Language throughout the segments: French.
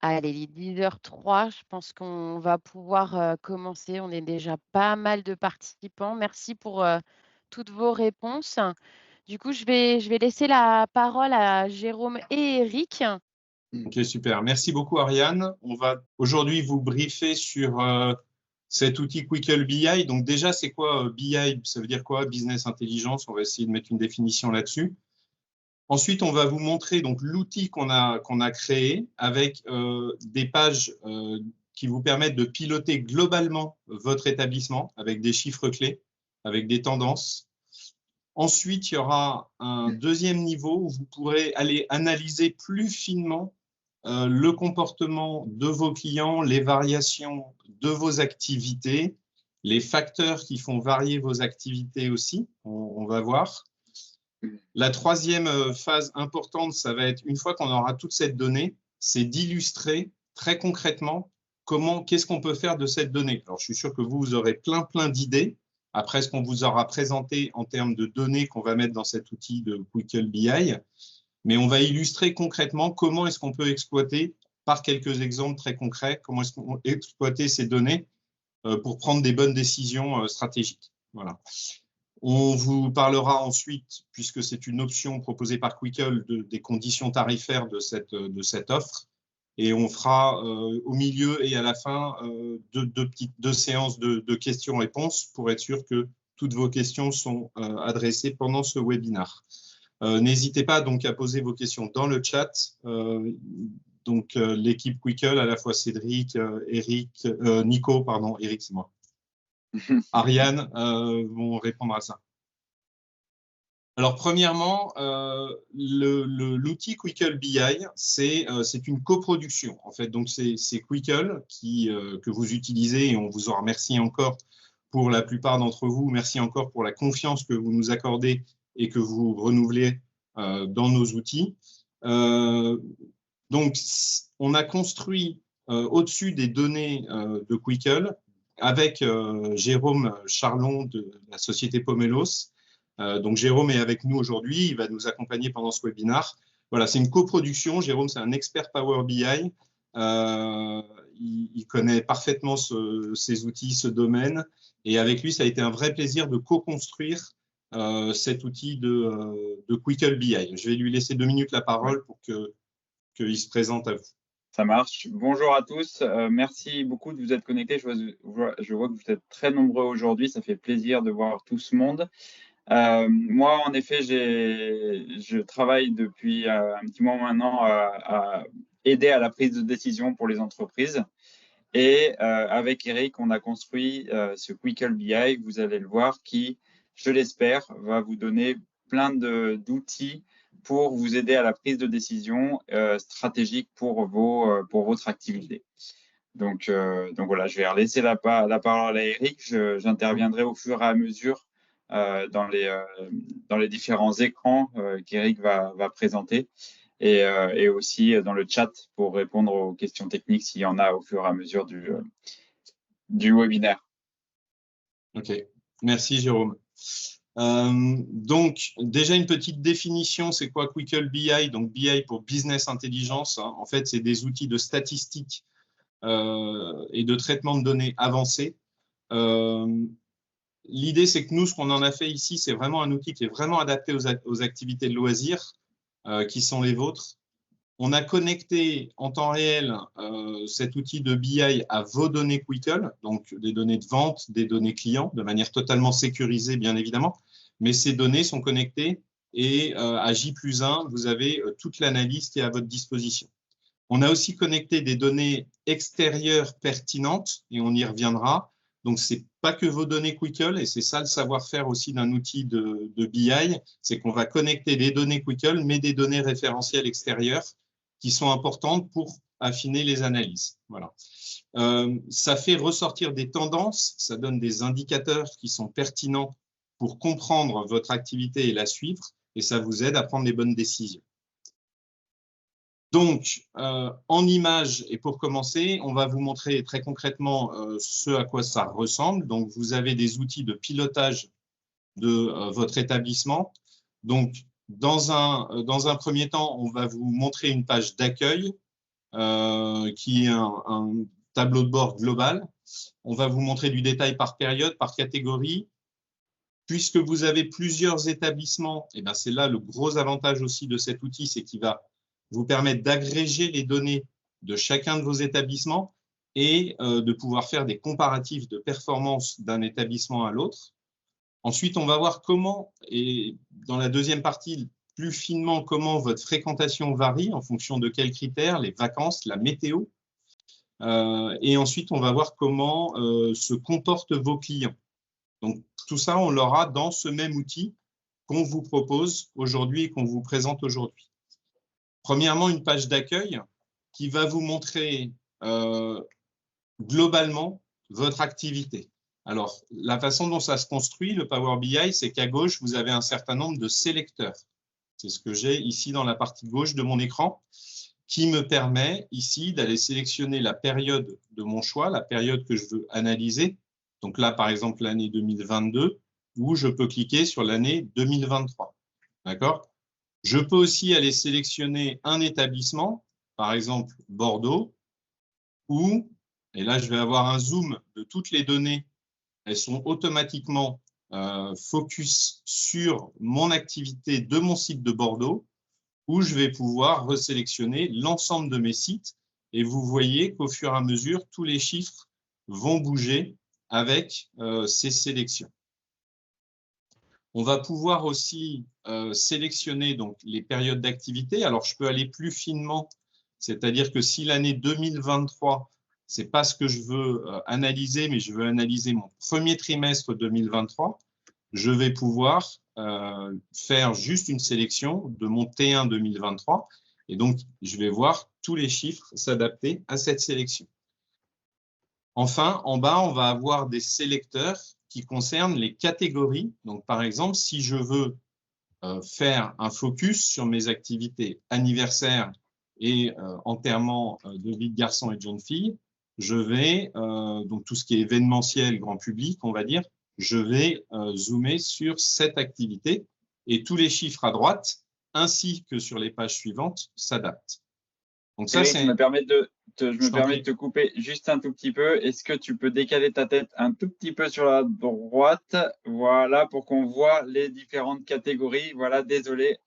Allez, il est 10h03, je pense qu'on va pouvoir, commencer. On est déjà pas mal de participants. Merci pour, toutes vos réponses. Du coup, je vais laisser la parole à Jérôme et Eric. Ok, super. Merci beaucoup, Ariane. On va aujourd'hui vous briefer sur cet outil Quickle BI. Donc déjà, c'est quoi BI? Ça veut dire quoi? Business Intelligence. On va essayer de mettre une définition là-dessus. Ensuite, on va vous montrer donc l'outil qu'on a créé avec des pages qui vous permettent de piloter globalement votre établissement avec des chiffres clés, avec des tendances. Ensuite, il y aura un deuxième niveau où vous pourrez aller analyser plus finement le comportement de vos clients, les variations de vos activités, les facteurs qui font varier vos activités aussi, on va voir. La troisième phase importante, ça va être, une fois qu'on aura toute cette donnée, c'est d'illustrer très concrètement qu'est-ce qu'on peut faire de cette donnée. Alors, je suis sûr que vous aurez plein d'idées après ce qu'on vous aura présenté en termes de données qu'on va mettre dans cet outil de Quickle BI, mais on va illustrer concrètement comment est-ce qu'on peut exploiter, par quelques exemples très concrets, comment est-ce qu'on peut exploiter ces données pour prendre des bonnes décisions stratégiques. Voilà. On vous parlera ensuite, puisque c'est une option proposée par Quickle, des conditions tarifaires de cette offre. Et on fera au milieu et à la fin deux séances de questions-réponses pour être sûr que toutes vos questions sont adressées pendant ce webinaire. N'hésitez pas donc à poser vos questions dans le chat. L'équipe Quickle, à la fois Cédric, Eric, Nico, pardon, Eric, c'est moi. Ariane vont répondre à ça. Alors, premièrement, l'outil Quickle BI, c'est une coproduction, en fait. Donc, c'est Quickle que vous utilisez et on vous en remercie encore pour la plupart d'entre vous. Merci encore pour la confiance que vous nous accordez et que vous renouvelez dans nos outils. Donc, on a construit au-dessus des données de Quickle avec Jérôme Charlon de la société Pomelos. Donc, Jérôme est avec nous aujourd'hui, il va nous accompagner pendant ce webinaire. Voilà, c'est une coproduction. Jérôme, c'est un expert Power BI. Il connaît parfaitement ces outils, ce domaine. Et avec lui, ça a été un vrai plaisir de co-construire cet outil de Quickle BI. Je vais lui laisser 2 minutes la parole pour qu'il se présente à vous. Ça marche. Bonjour à tous. Merci beaucoup de vous être connectés. Je vois que vous êtes très nombreux aujourd'hui. Ça fait plaisir de voir tout ce monde. Moi, en effet, je travaille depuis un petit moment maintenant à aider à la prise de décision pour les entreprises. Et avec Eric, on a construit ce Quickle BI, vous allez le voir, qui, je l'espère, va vous donner plein d'outils pour vous aider à la prise de décision stratégique pour votre activité. Donc voilà, je vais laisser la parole à Eric. J'interviendrai au fur et à mesure dans les différents écrans qu'Eric va présenter et aussi dans le chat pour répondre aux questions techniques s'il y en a au fur et à mesure du webinaire. Ok, merci Jérôme. Donc, déjà une petite définition, c'est quoi Quickle BI? Donc, BI pour Business Intelligence. Hein. En fait, c'est des outils de statistiques et de traitement de données avancés. L'idée, c'est que nous, ce qu'on en a fait ici, c'est vraiment un outil qui est vraiment adapté aux activités de loisirs qui sont les vôtres. On a connecté en temps réel cet outil de BI à vos données Quickle, donc des données de vente, des données clients, de manière totalement sécurisée, bien évidemment. Mais ces données sont connectées et à J+1, vous avez toute l'analyse qui est à votre disposition. On a aussi connecté des données extérieures pertinentes et on y reviendra. Donc, ce n'est pas que vos données Quickle et c'est ça le savoir-faire aussi d'un outil de BI, c'est qu'on va connecter des données Quickle mais des données référentielles extérieures qui sont importantes pour affiner les analyses. Voilà. Ça fait ressortir des tendances, ça donne des indicateurs qui sont pertinents pour comprendre votre activité et la suivre, et ça vous aide à prendre les bonnes décisions. Donc, en images, et pour commencer, on va vous montrer très concrètement ce à quoi ça ressemble. Donc, vous avez des outils de pilotage de votre établissement. Donc, dans un premier temps, on va vous montrer une page d'accueil qui est un tableau de bord global. On va vous montrer du détail par période, par catégorie. Puisque vous avez plusieurs établissements, et ben c'est là le gros avantage aussi de cet outil, c'est qu'il va vous permettre d'agréger les données de chacun de vos établissements et de pouvoir faire des comparatifs de performance d'un établissement à l'autre. Ensuite, on va voir comment, et dans la deuxième partie, plus finement, comment votre fréquentation varie en fonction de quels critères, les vacances, la météo. Et ensuite, on va voir comment se comportent vos clients. Donc, tout ça, on l'aura dans ce même outil qu'on vous propose aujourd'hui et qu'on vous présente aujourd'hui. Premièrement, une page d'accueil qui va vous montrer globalement votre activité. Alors, la façon dont ça se construit, le Power BI, c'est qu'à gauche, vous avez un certain nombre de sélecteurs. C'est ce que j'ai ici dans la partie gauche de mon écran, qui me permet ici d'aller sélectionner la période de mon choix, la période que je veux analyser. Donc là, par exemple, l'année 2022, où je peux cliquer sur l'année 2023. D'accord ? Je peux aussi aller sélectionner un établissement, par exemple Bordeaux, où, et là, je vais avoir un zoom de toutes les données. Elles sont automatiquement focus sur mon activité de mon site de Bordeaux, où je vais pouvoir resélectionner l'ensemble de mes sites. Et vous voyez qu'au fur et à mesure, tous les chiffres vont bouger avec ces sélections. On va pouvoir aussi sélectionner donc, les périodes d'activité. Alors, je peux aller plus finement, c'est-à-dire que si l'année 2023, ce n'est pas ce que je veux analyser, mais je veux analyser mon premier trimestre 2023, je vais pouvoir faire juste une sélection de mon T1 2023. Et donc, je vais voir tous les chiffres s'adapter à cette sélection. Enfin, en bas, on va avoir des sélecteurs qui concernent les catégories. Donc, par exemple, si je veux faire un focus sur mes activités anniversaires et enterrement de vie de garçon et de jeune fille, je vais, donc tout ce qui est événementiel, grand public, on va dire, je vais zoomer sur cette activité et tous les chiffres à droite, ainsi que sur les pages suivantes, s'adaptent. Donc ça, je me permets de te couper juste un tout petit peu. Est-ce que tu peux décaler ta tête un tout petit peu sur la droite? Voilà, pour qu'on voit les différentes catégories. Voilà, désolé,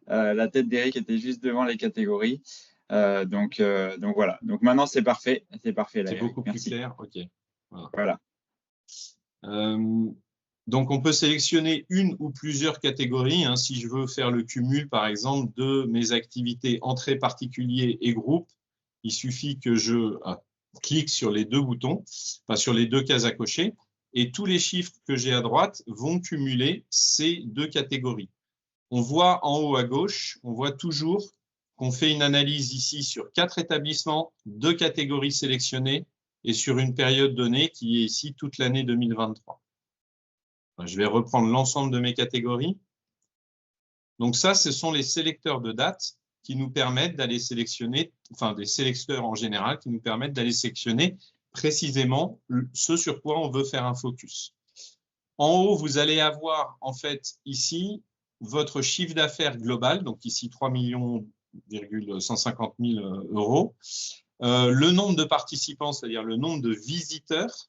la tête d'Eric était juste devant les catégories. Donc voilà. Donc maintenant, c'est parfait. C'est parfait là. C'est beaucoup plus clair. OK. Voilà. Donc, on peut sélectionner une ou plusieurs catégories. Hein, si je veux faire le cumul, par exemple, de mes activités entrée particulier et groupe, il suffit que je clique sur les deux boutons, enfin sur les deux cases à cocher, et tous les chiffres que j'ai à droite vont cumuler ces deux catégories. On voit en haut à gauche, on voit toujours qu'on fait une analyse ici sur 4 établissements, 2 catégories sélectionnées et sur une période donnée qui est ici toute l'année 2023. Je vais reprendre l'ensemble de mes catégories. Donc ça, ce sont les sélecteurs de dates qui nous permettent d'aller sélectionner, enfin des sélecteurs en général, qui nous permettent d'aller sélectionner précisément ce sur quoi on veut faire un focus. En haut, vous allez avoir en fait ici votre chiffre d'affaires global, donc ici 3,150 000 €, le nombre de participants, c'est-à-dire le nombre de visiteurs,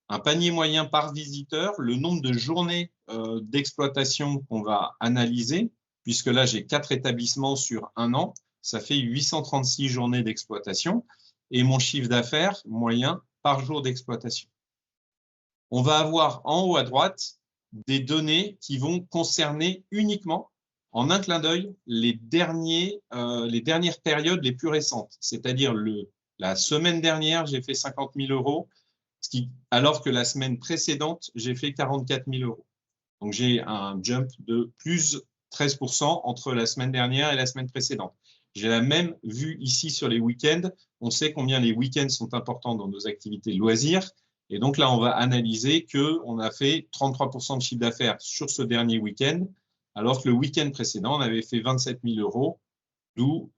un panier moyen par visiteur, le nombre de journées d'exploitation qu'on va analyser, puisque là, j'ai 4 établissements sur un an, ça fait 836 journées d'exploitation, et mon chiffre d'affaires moyen par jour d'exploitation. On va avoir en haut à droite des données qui vont concerner uniquement, en un clin d'œil, les dernières périodes les plus récentes, c'est-à-dire la semaine dernière, j'ai fait 50 000 €, alors que la semaine précédente, j'ai fait 44 000 €. Donc, j'ai un jump de plus 13% entre la semaine dernière et la semaine précédente. J'ai la même vue ici sur les week-ends. On sait combien les week-ends sont importants dans nos activités loisirs. Et donc là, on va analyser qu'on a fait 33% de chiffre d'affaires sur ce dernier week-end, alors que le week-end précédent, on avait fait 27 000 €, d'où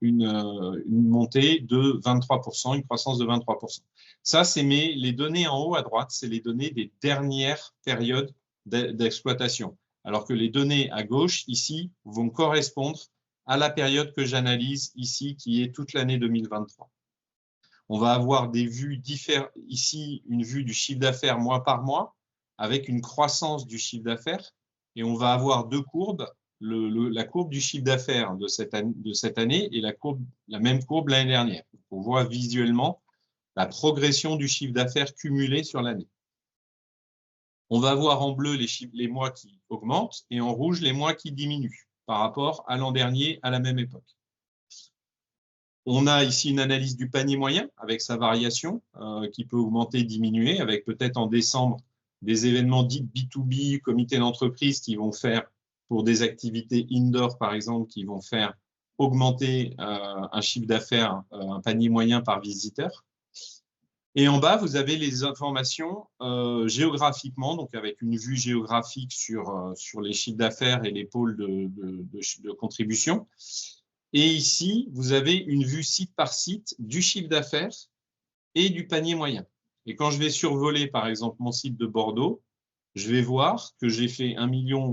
une montée de 23%, une croissance de 23%. Ça, c'est les données en haut à droite, c'est les données des dernières périodes d'exploitation. Alors que les données à gauche, ici, vont correspondre à la période que j'analyse ici, qui est toute l'année 2023. On va avoir des vues différentes. Ici, une vue du chiffre d'affaires mois par mois, avec une croissance du chiffre d'affaires. Et on va avoir deux courbes, la courbe du chiffre d'affaires de cette année et la même courbe l'année dernière. On voit visuellement la progression du chiffre d'affaires cumulé sur l'année. On va voir en bleu les mois qui augmentent et en rouge les mois qui diminuent par rapport à l'an dernier à la même époque. On a ici une analyse du panier moyen avec sa variation qui peut augmenter, diminuer, avec peut-être en décembre des événements dits B2B, comités d'entreprise qui vont faire pour des activités indoor par exemple, qui vont faire augmenter un chiffre d'affaires, un panier moyen par visiteur. Et en bas, vous avez les informations géographiquement, donc avec une vue géographique sur les chiffres d'affaires et les pôles de contribution. Et ici, vous avez une vue site par site du chiffre d'affaires et du panier moyen. Et quand je vais survoler, par exemple, mon site de Bordeaux, je vais voir que j'ai fait 1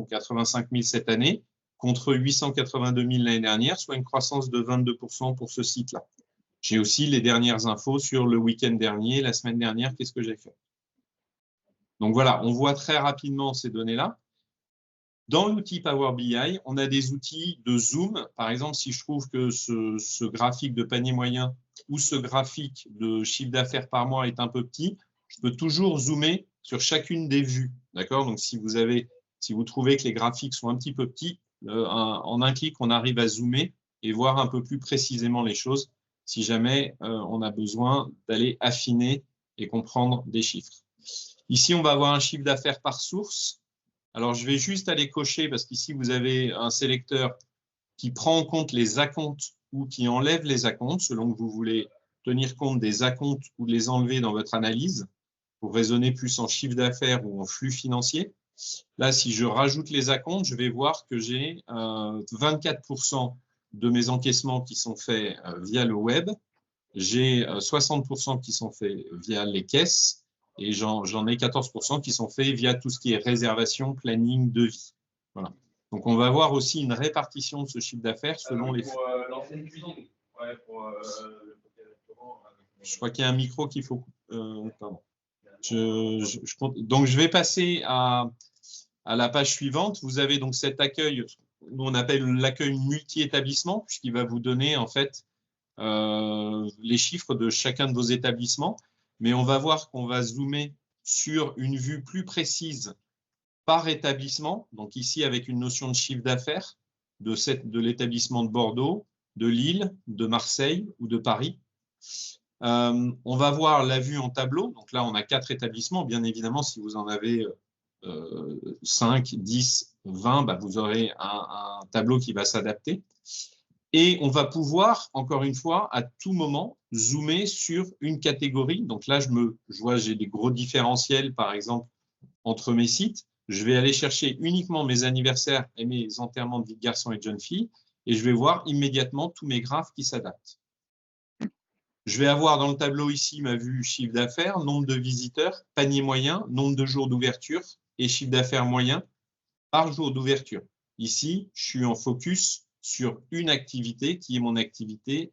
085 000 cette année contre 882 000 l'année dernière, soit une croissance de 22% pour ce site-là. J'ai aussi les dernières infos sur le week-end dernier, la semaine dernière, qu'est-ce que j'ai fait. Donc voilà, on voit très rapidement ces données-là. Dans l'outil Power BI, on a des outils de zoom. Par exemple, si je trouve que ce graphique de panier moyen ou ce graphique de chiffre d'affaires par mois est un peu petit, je peux toujours zoomer sur chacune des vues. D'accord? Donc, si vous trouvez que les graphiques sont un petit peu petits, en un clic, on arrive à zoomer et voir un peu plus précisément les choses si jamais on a besoin d'aller affiner et comprendre des chiffres. Ici, on va avoir un chiffre d'affaires par source. Alors, je vais juste aller cocher parce qu'ici, vous avez un sélecteur qui prend en compte les acomptes ou qui enlève les acomptes selon que vous voulez tenir compte des acomptes ou les enlever dans votre analyse pour raisonner plus en chiffre d'affaires ou en flux financier. Là, si je rajoute les acomptes, je vais voir que j'ai 24% de mes encaissements qui sont faits via le web. J'ai 60% qui sont faits via les caisses. Et j'en ai 14% qui sont faits via tout ce qui est réservation, planning, devis. Voilà. Donc, on va avoir aussi une répartition de ce chiffre d'affaires selon les… Pour l'ancienne cuisine. Ouais, pour le côté restaurant. Je crois qu'il y a un micro qu'il faut… pardon. Donc, je vais passer à la page suivante. Vous avez donc cet accueil, nous on appelle l'accueil multi-établissement, puisqu'il va vous donner en fait les chiffres de chacun de vos établissements. Mais on va voir qu'on va zoomer sur une vue plus précise par établissement. Donc ici, avec une notion de chiffre d'affaires de l'établissement de Bordeaux, de Lille, de Marseille ou de Paris. On va voir la vue en tableau. Donc là, on a 4 établissements. Bien évidemment, si vous en avez 5, 10, 20, bah, vous aurez un tableau qui va s'adapter. Et on va pouvoir, encore une fois, à tout moment, zoomer sur une catégorie. Donc là, je vois, j'ai des gros différentiels, par exemple, entre mes sites. Je vais aller chercher uniquement mes anniversaires et mes enterrements de vie de garçons et de jeunes filles. Et je vais voir immédiatement tous mes graphes qui s'adaptent. Je vais avoir dans le tableau ici ma vue chiffre d'affaires, nombre de visiteurs, panier moyen, nombre de jours d'ouverture et chiffre d'affaires moyen par jour d'ouverture. Ici, je suis en focus sur une activité qui est mon activité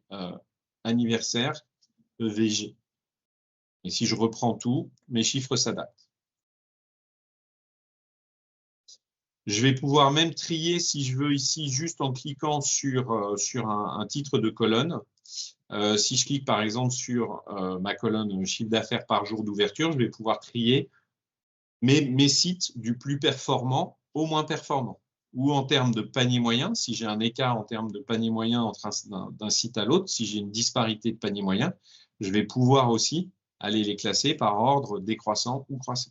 anniversaire EVG. Et si je reprends tout, mes chiffres s'adaptent. Je vais pouvoir même trier si je veux ici juste en cliquant sur un titre de colonne. Si je clique par exemple sur ma colonne chiffre d'affaires par jour d'ouverture, je vais pouvoir trier mes sites du plus performant au moins performant. Ou en termes de panier moyen, si j'ai un écart en termes de panier moyen entre d'un site à l'autre, si j'ai une disparité de panier moyen, je vais pouvoir aussi aller les classer par ordre décroissant ou croissant.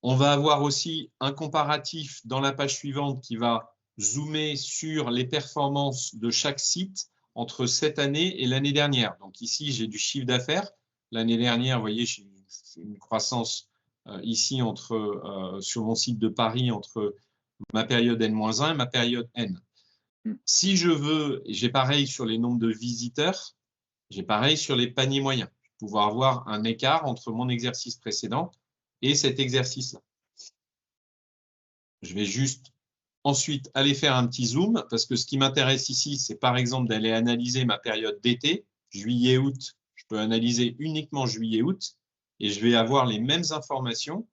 On va avoir aussi un comparatif dans la page suivante qui va zoomer sur les performances de chaque site entre cette année et l'année dernière. Donc ici, j'ai du chiffre d'affaires. L'année dernière, vous voyez, j'ai une croissance ici sur mon site de Paris entre ma période N-1 et ma période N. Si je veux, j'ai pareil sur les nombres de visiteurs, j'ai pareil sur les paniers moyens. Je vais pouvoir avoir un écart entre mon exercice précédent et cet exercice-là. Je vais juste Ensuite, aller faire un petit zoom, parce que ce qui m'intéresse ici, c'est par exemple d'aller analyser ma période d'été, juillet-août. Je peux analyser uniquement juillet-août et je vais avoir les mêmes informations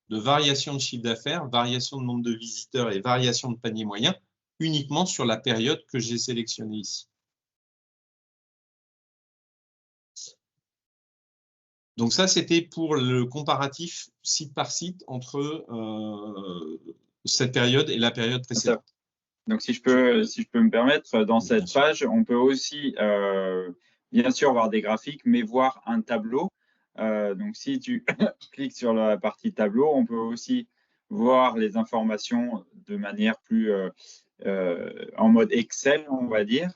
de variation de chiffre d'affaires, variation de nombre de visiteurs et variation de panier moyen uniquement sur la période que j'ai sélectionnée ici. Donc ça, c'était pour le comparatif site par site entre cette période et la période précédente. Donc, si je peux me permettre, dans cette page, on peut aussi, bien sûr, voir des graphiques, mais voir un tableau. Donc, si tu cliques sur la partie tableau, on peut aussi voir les informations de manière plus en mode Excel, on va dire,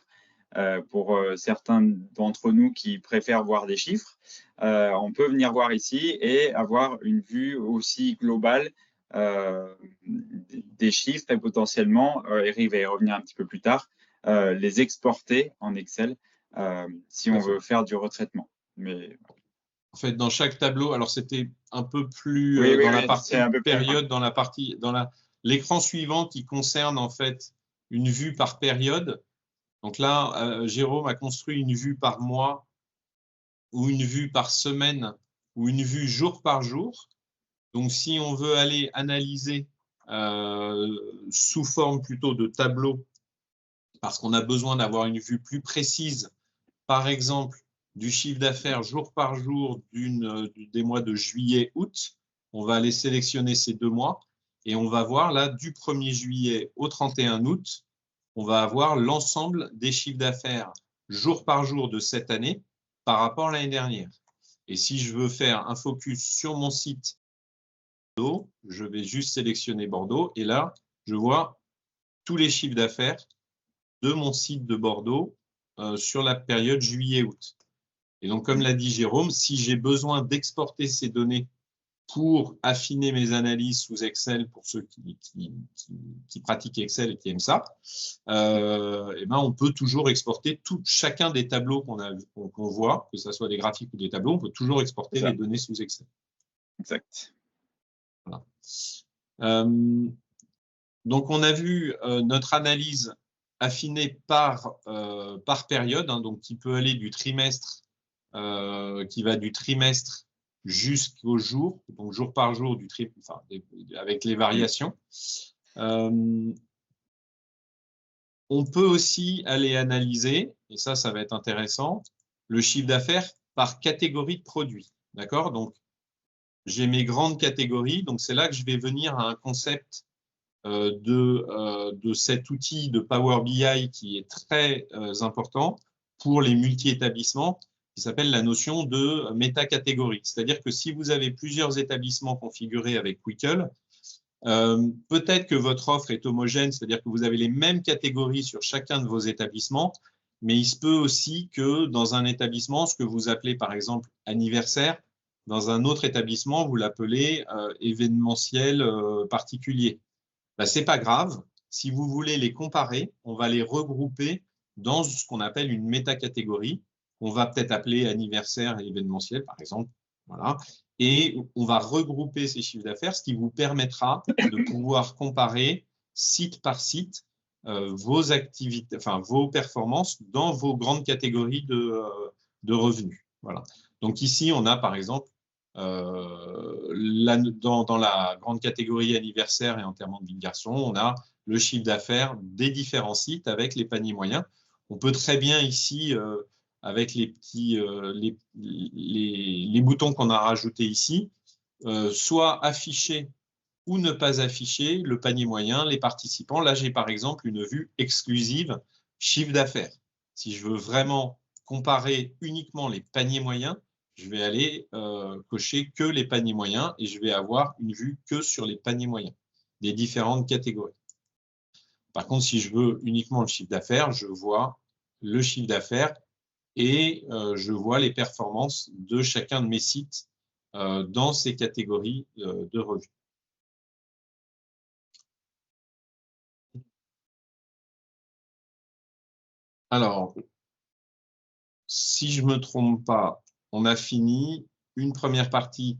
pour certains d'entre nous qui préfèrent voir des chiffres. On peut venir voir ici et avoir une vue aussi globale des chiffres et potentiellement, Eric va y revenir un petit peu plus tard, les exporter en Excel si on veut faire du retraitement. Mais... En fait, dans chaque tableau, alors c'était un peu plus oui, la partie période, l'écran suivant qui concerne en fait une vue par période. Donc là, Jérôme a construit une vue par mois ou une vue par semaine ou une vue jour par jour. Donc, si on veut aller analyser sous forme plutôt de tableau, parce qu'on a besoin d'avoir une vue plus précise, par exemple, du chiffre d'affaires jour par jour des mois de juillet-août, on va aller sélectionner ces 2 mois et on va voir là, du 1er juillet au 31 août, on va avoir l'ensemble des chiffres d'affaires jour par jour de cette année par rapport à l'année dernière. Et si je veux faire un focus sur mon site Bordeaux, je vais juste sélectionner Bordeaux et là, je vois tous les chiffres d'affaires de mon site de Bordeaux sur la période juillet-août. Et donc, comme l'a dit Jérôme, si j'ai besoin d'exporter ces données pour affiner mes analyses sous Excel, pour ceux qui pratiquent Excel et qui aiment ça, et ben on peut toujours exporter chacun des tableaux qu'on voit, que ce soit des graphiques ou des tableaux, on peut toujours exporter les données sous Excel. Exact. Voilà. Donc, on a vu notre analyse affinée par période, hein, donc qui peut aller du trimestre, qui va du trimestre jusqu'au jour, donc jour par jour, avec les variations. On peut aussi aller analyser, et ça va être intéressant, le chiffre d'affaires par catégorie de produits. D'accord? Donc, j'ai mes grandes catégories, donc c'est là que je vais venir à un concept de cet outil de Power BI qui est très important pour les multi-établissements, qui s'appelle la notion de métacatégorie. C'est-à-dire que si vous avez plusieurs établissements configurés avec Quickle, peut-être que votre offre est homogène, c'est-à-dire que vous avez les mêmes catégories sur chacun de vos établissements, mais il se peut aussi que dans un établissement, ce que vous appelez par exemple anniversaire, dans un autre établissement, vous l'appelez événementiel particulier. Ben, ce n'est pas grave. Si vous voulez les comparer, on va les regrouper dans ce qu'on appelle une métacatégorie. On va peut-être appeler anniversaire et événementiel, par exemple. Voilà. Et on va regrouper ces chiffres d'affaires, ce qui vous permettra de pouvoir comparer site par site vos activités, enfin vos performances dans vos grandes catégories de revenus. Voilà. Donc ici, on a par exemple dans la grande catégorie anniversaire et enterrement de vie de garçon, on a le chiffre d'affaires des différents sites avec les paniers moyens. On peut très bien ici, avec les petits les boutons qu'on a rajoutés ici, soit afficher ou ne pas afficher le panier moyen, les participants. Là, j'ai par exemple une vue exclusive chiffre d'affaires. Si je veux vraiment comparer uniquement les paniers moyens, je vais aller cocher que les paniers moyens et je vais avoir une vue que sur les paniers moyens des différentes catégories. Par contre, si je veux uniquement le chiffre d'affaires, je vois le chiffre d'affaires et je vois les performances de chacun de mes sites dans ces catégories de revenus. Alors, si je ne me trompe pas, on a fini une première partie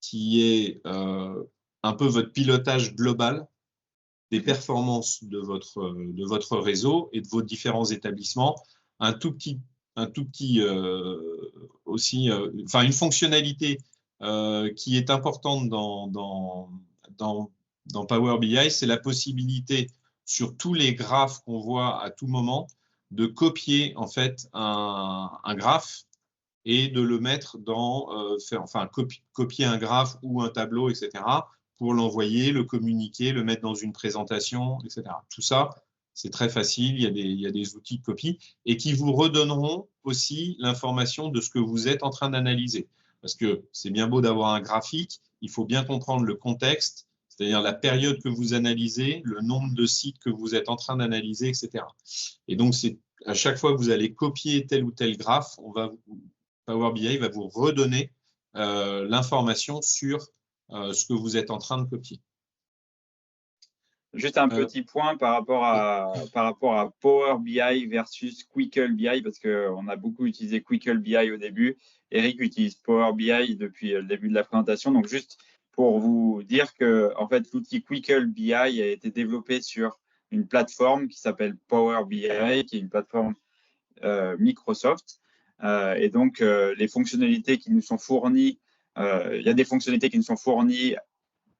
qui est un peu votre pilotage global des performances de votre réseau et de vos différents établissements. Un tout petit aussi, enfin une fonctionnalité qui est importante dans Power BI, c'est la possibilité sur tous les graphes qu'on voit à tout moment de copier en fait un graphe et de le mettre copier un graphe ou un tableau, etc., pour l'envoyer, le communiquer, le mettre dans une présentation, etc. Tout ça, c'est très facile, il y a des outils de copie et qui vous redonneront aussi l'information de ce que vous êtes en train d'analyser. Parce que c'est bien beau d'avoir un graphique, il faut bien comprendre le contexte, c'est-à-dire la période que vous analysez, le nombre de sites que vous êtes en train d'analyser, etc. Et donc, à chaque fois que vous allez copier tel ou tel graphe, Power BI va vous redonner l'information sur ce que vous êtes en train de copier. Juste un petit point par rapport à Power BI versus Quickle BI, parce qu'on a beaucoup utilisé Quickle BI au début. Eric utilise Power BI depuis le début de la présentation. Donc, juste pour vous dire que en fait, l'outil Quickle BI a été développé sur une plateforme qui s'appelle Power BI, qui est une plateforme Microsoft. Et donc, les fonctionnalités qui nous sont fournies, il y a des fonctionnalités qui nous sont fournies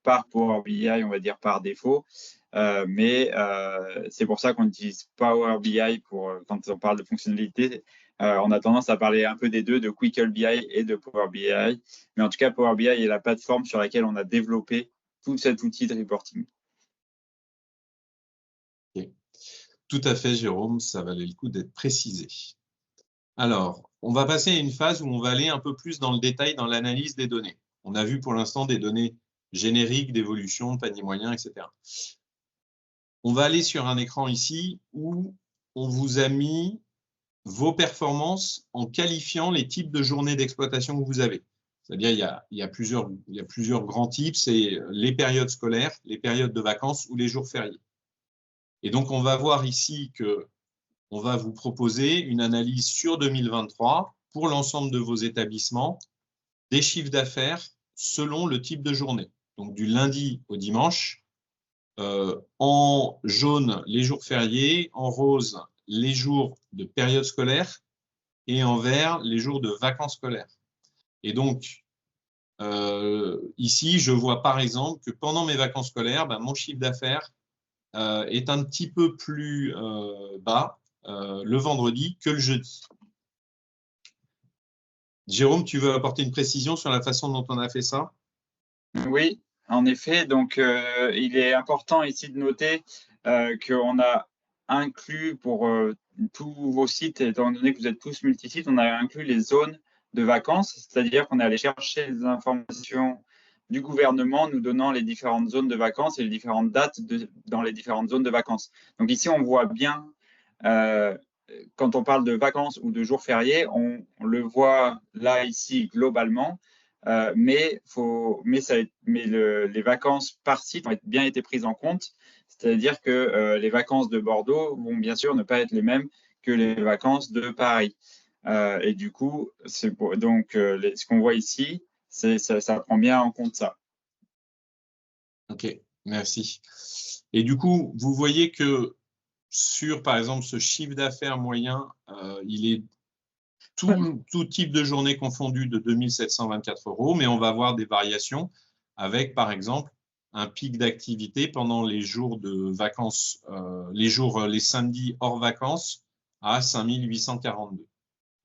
par Power BI, on va dire par défaut. Mais c'est pour ça qu'on utilise Power BI quand on parle de fonctionnalités. On a tendance à parler un peu des deux, de Quickle BI et de Power BI. Mais en tout cas, Power BI est la plateforme sur laquelle on a développé tout cet outil de reporting. Okay. Tout à fait, Jérôme, ça valait le coup d'être précisé. Alors, on va passer à une phase où on va aller un peu plus dans le détail dans l'analyse des données. On a vu pour l'instant des données génériques d'évolution, de panier moyen, etc. On va aller sur un écran ici où on vous a mis vos performances en qualifiant les types de journées d'exploitation que vous avez. C'est-à-dire il y a plusieurs grands types, c'est les périodes scolaires, les périodes de vacances ou les jours fériés. Et donc, on va voir ici qu'on va vous proposer une analyse sur 2023 pour l'ensemble de vos établissements, des chiffres d'affaires selon le type de journée. Donc, du lundi au dimanche, en jaune, les jours fériés, en rose, les jours de période scolaire et en vert, les jours de vacances scolaires. Et donc, ici, je vois par exemple que pendant mes vacances scolaires, mon chiffre d'affaires est un petit peu plus bas le vendredi que le jeudi. Jérôme, tu veux apporter une précision sur la façon dont on a fait ça? Oui, en effet. Donc, il est important ici de noter qu'on a inclus pour tous vos sites, étant donné que vous êtes tous multisites, on a inclus les zones de vacances, c'est-à-dire qu'on est allé chercher les informations du gouvernement nous donnant les différentes zones de vacances et les différentes dates dans les différentes zones de vacances. Donc ici, on voit bien, quand on parle de vacances ou de jours fériés, on le voit là, ici, globalement, mais les vacances par site ont bien été prises en compte, c'est-à-dire que les vacances de Bordeaux vont bien sûr ne pas être les mêmes que les vacances de Paris. Et du coup, ce qu'on voit ici, ça prend bien en compte ça. Ok, merci. Et du coup, vous voyez que sur, par exemple, ce chiffre d'affaires moyen, il est tout type de journée confondue de 2 724 €, mais on va avoir des variations avec, par exemple, un pic d'activité pendant les jours de vacances, les samedis hors vacances à 5 842.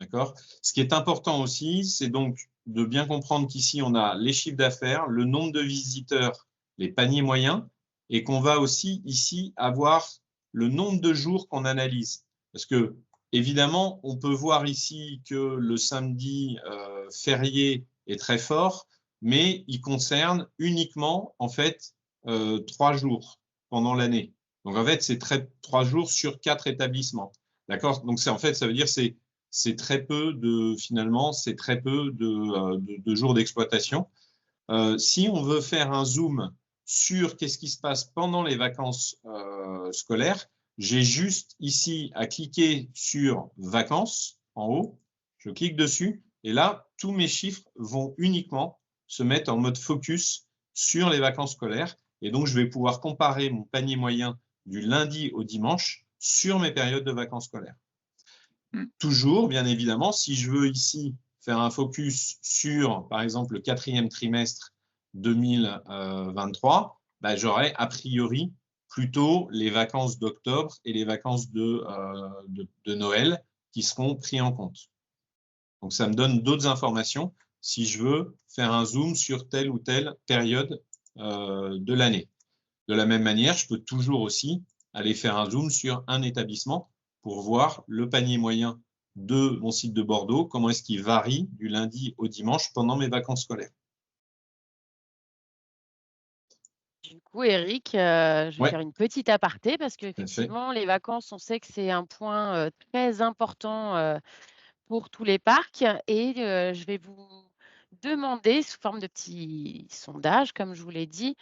D'accord ? Ce qui est important aussi, c'est donc de bien comprendre qu'ici, on a les chiffres d'affaires, le nombre de visiteurs, les paniers moyens, et qu'on va aussi ici avoir le nombre de jours qu'on analyse. Parce que, évidemment, on peut voir ici que le samedi férié est très fort, mais il concerne uniquement, en fait, 3 jours pendant l'année. Donc, en fait, c'est 3 jours sur 4 établissements. D'accord ? Donc, en fait, ça veut dire que c'est très peu de jours d'exploitation. Si on veut faire un zoom sur qu'est-ce qui se passe pendant les vacances scolaires, j'ai juste ici à cliquer sur vacances en haut, je clique dessus et là, tous mes chiffres vont uniquement se mettre en mode focus sur les vacances scolaires Et donc, je vais pouvoir comparer mon panier moyen du lundi au dimanche sur mes périodes de vacances scolaires. Toujours, bien évidemment, si je veux ici faire un focus sur, par exemple, le 4e trimestre 2023, j'aurai a priori plutôt les vacances d'octobre et les vacances de Noël qui seront pris en compte. Donc, ça me donne d'autres informations si je veux faire un zoom sur telle ou telle période de l'année. De la même manière, je peux toujours aussi aller faire un zoom sur un établissement pour voir le panier moyen de mon site de Bordeaux, comment est-ce qu'il varie du lundi au dimanche pendant mes vacances scolaires. Du coup, Eric, je vais faire une petite aparté parce qu'effectivement, les vacances, on sait que c'est un point très important pour tous les parcs et je vais vous demander, sous forme de petit sondage, comme je vous l'ai dit,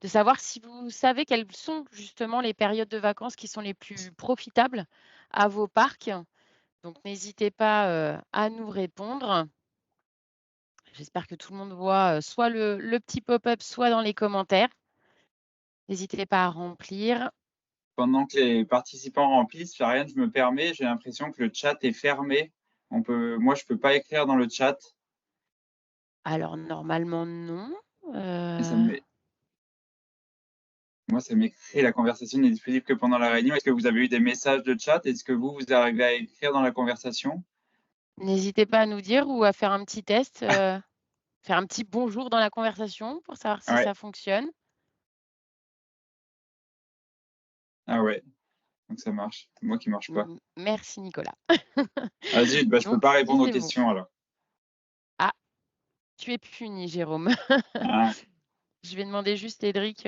de savoir si vous savez quelles sont justement les périodes de vacances qui sont les plus profitables à vos parcs. Donc, n'hésitez pas à nous répondre. J'espère que tout le monde voit soit le petit pop-up, soit dans les commentaires. N'hésitez pas à remplir. Pendant que les participants remplissent, Floriane, je me permets, j'ai l'impression que le chat est fermé. Moi, je ne peux pas écrire dans le chat. Alors, normalement, non. Moi, ça m'écrit la conversation n'est disponible que pendant la réunion. Est-ce que vous avez eu des messages de chat? Est-ce que vous arrivez à écrire dans la conversation? N'hésitez pas à nous dire ou à faire un petit test, faire un petit bonjour dans la conversation pour savoir si ça fonctionne. Ah ouais, donc ça marche. Moi qui ne marche pas. Merci, Nicolas. Ah zut, je ne peux pas répondre aux questions alors. Ah, tu es puni, Jérôme. Ah. Je vais demander juste, Cédric,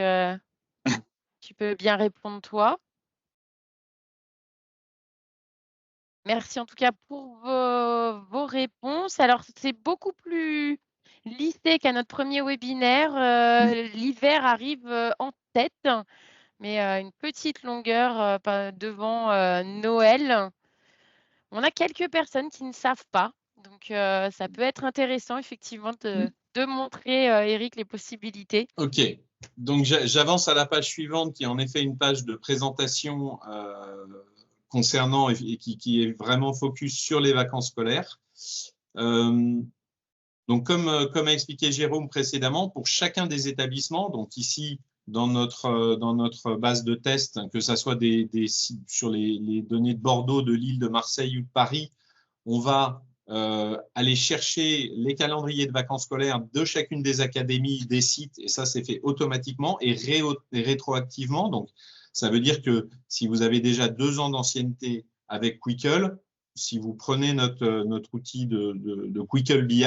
tu peux bien répondre toi? Merci en tout cas pour vos réponses. Alors, c'est beaucoup plus lissé qu'à notre premier webinaire. L'hiver arrive en tête, mais une petite longueur devant Noël. On a quelques personnes qui ne savent pas, donc ça peut être intéressant effectivement de montrer, Eric, les possibilités. OK. Donc, j'avance à la page suivante qui est en effet une page de présentation concernant et qui est vraiment focus sur les vacances scolaires. Donc, comme a expliqué Jérôme précédemment, pour chacun des établissements, donc ici, dans notre base de test, que ce soit sur les données de Bordeaux, de Lille, de Marseille ou de Paris, on va aller chercher les calendriers de vacances scolaires de chacune des académies, des sites, et ça, c'est fait automatiquement et rétroactivement. Donc, ça veut dire que si vous avez déjà 2 ans d'ancienneté avec Quickle, si vous prenez notre outil de Quickle BI,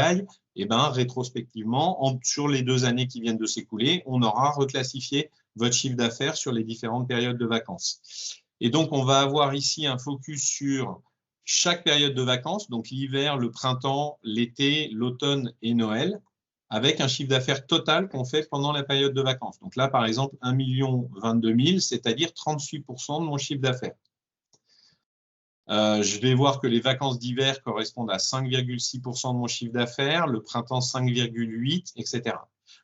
et rétrospectivement, sur les 2 années qui viennent de s'écouler, on aura reclassifié votre chiffre d'affaires sur les différentes périodes de vacances. Et donc, on va avoir ici un focus sur chaque période de vacances, donc l'hiver, le printemps, l'été, l'automne et Noël, avec un chiffre d'affaires total qu'on fait pendant la période de vacances. Donc là, par exemple, 1 022 000, c'est-à-dire 38% de mon chiffre d'affaires. Je vais voir que les vacances d'hiver correspondent à 5,6% de mon chiffre d'affaires, le printemps 5,8%, etc.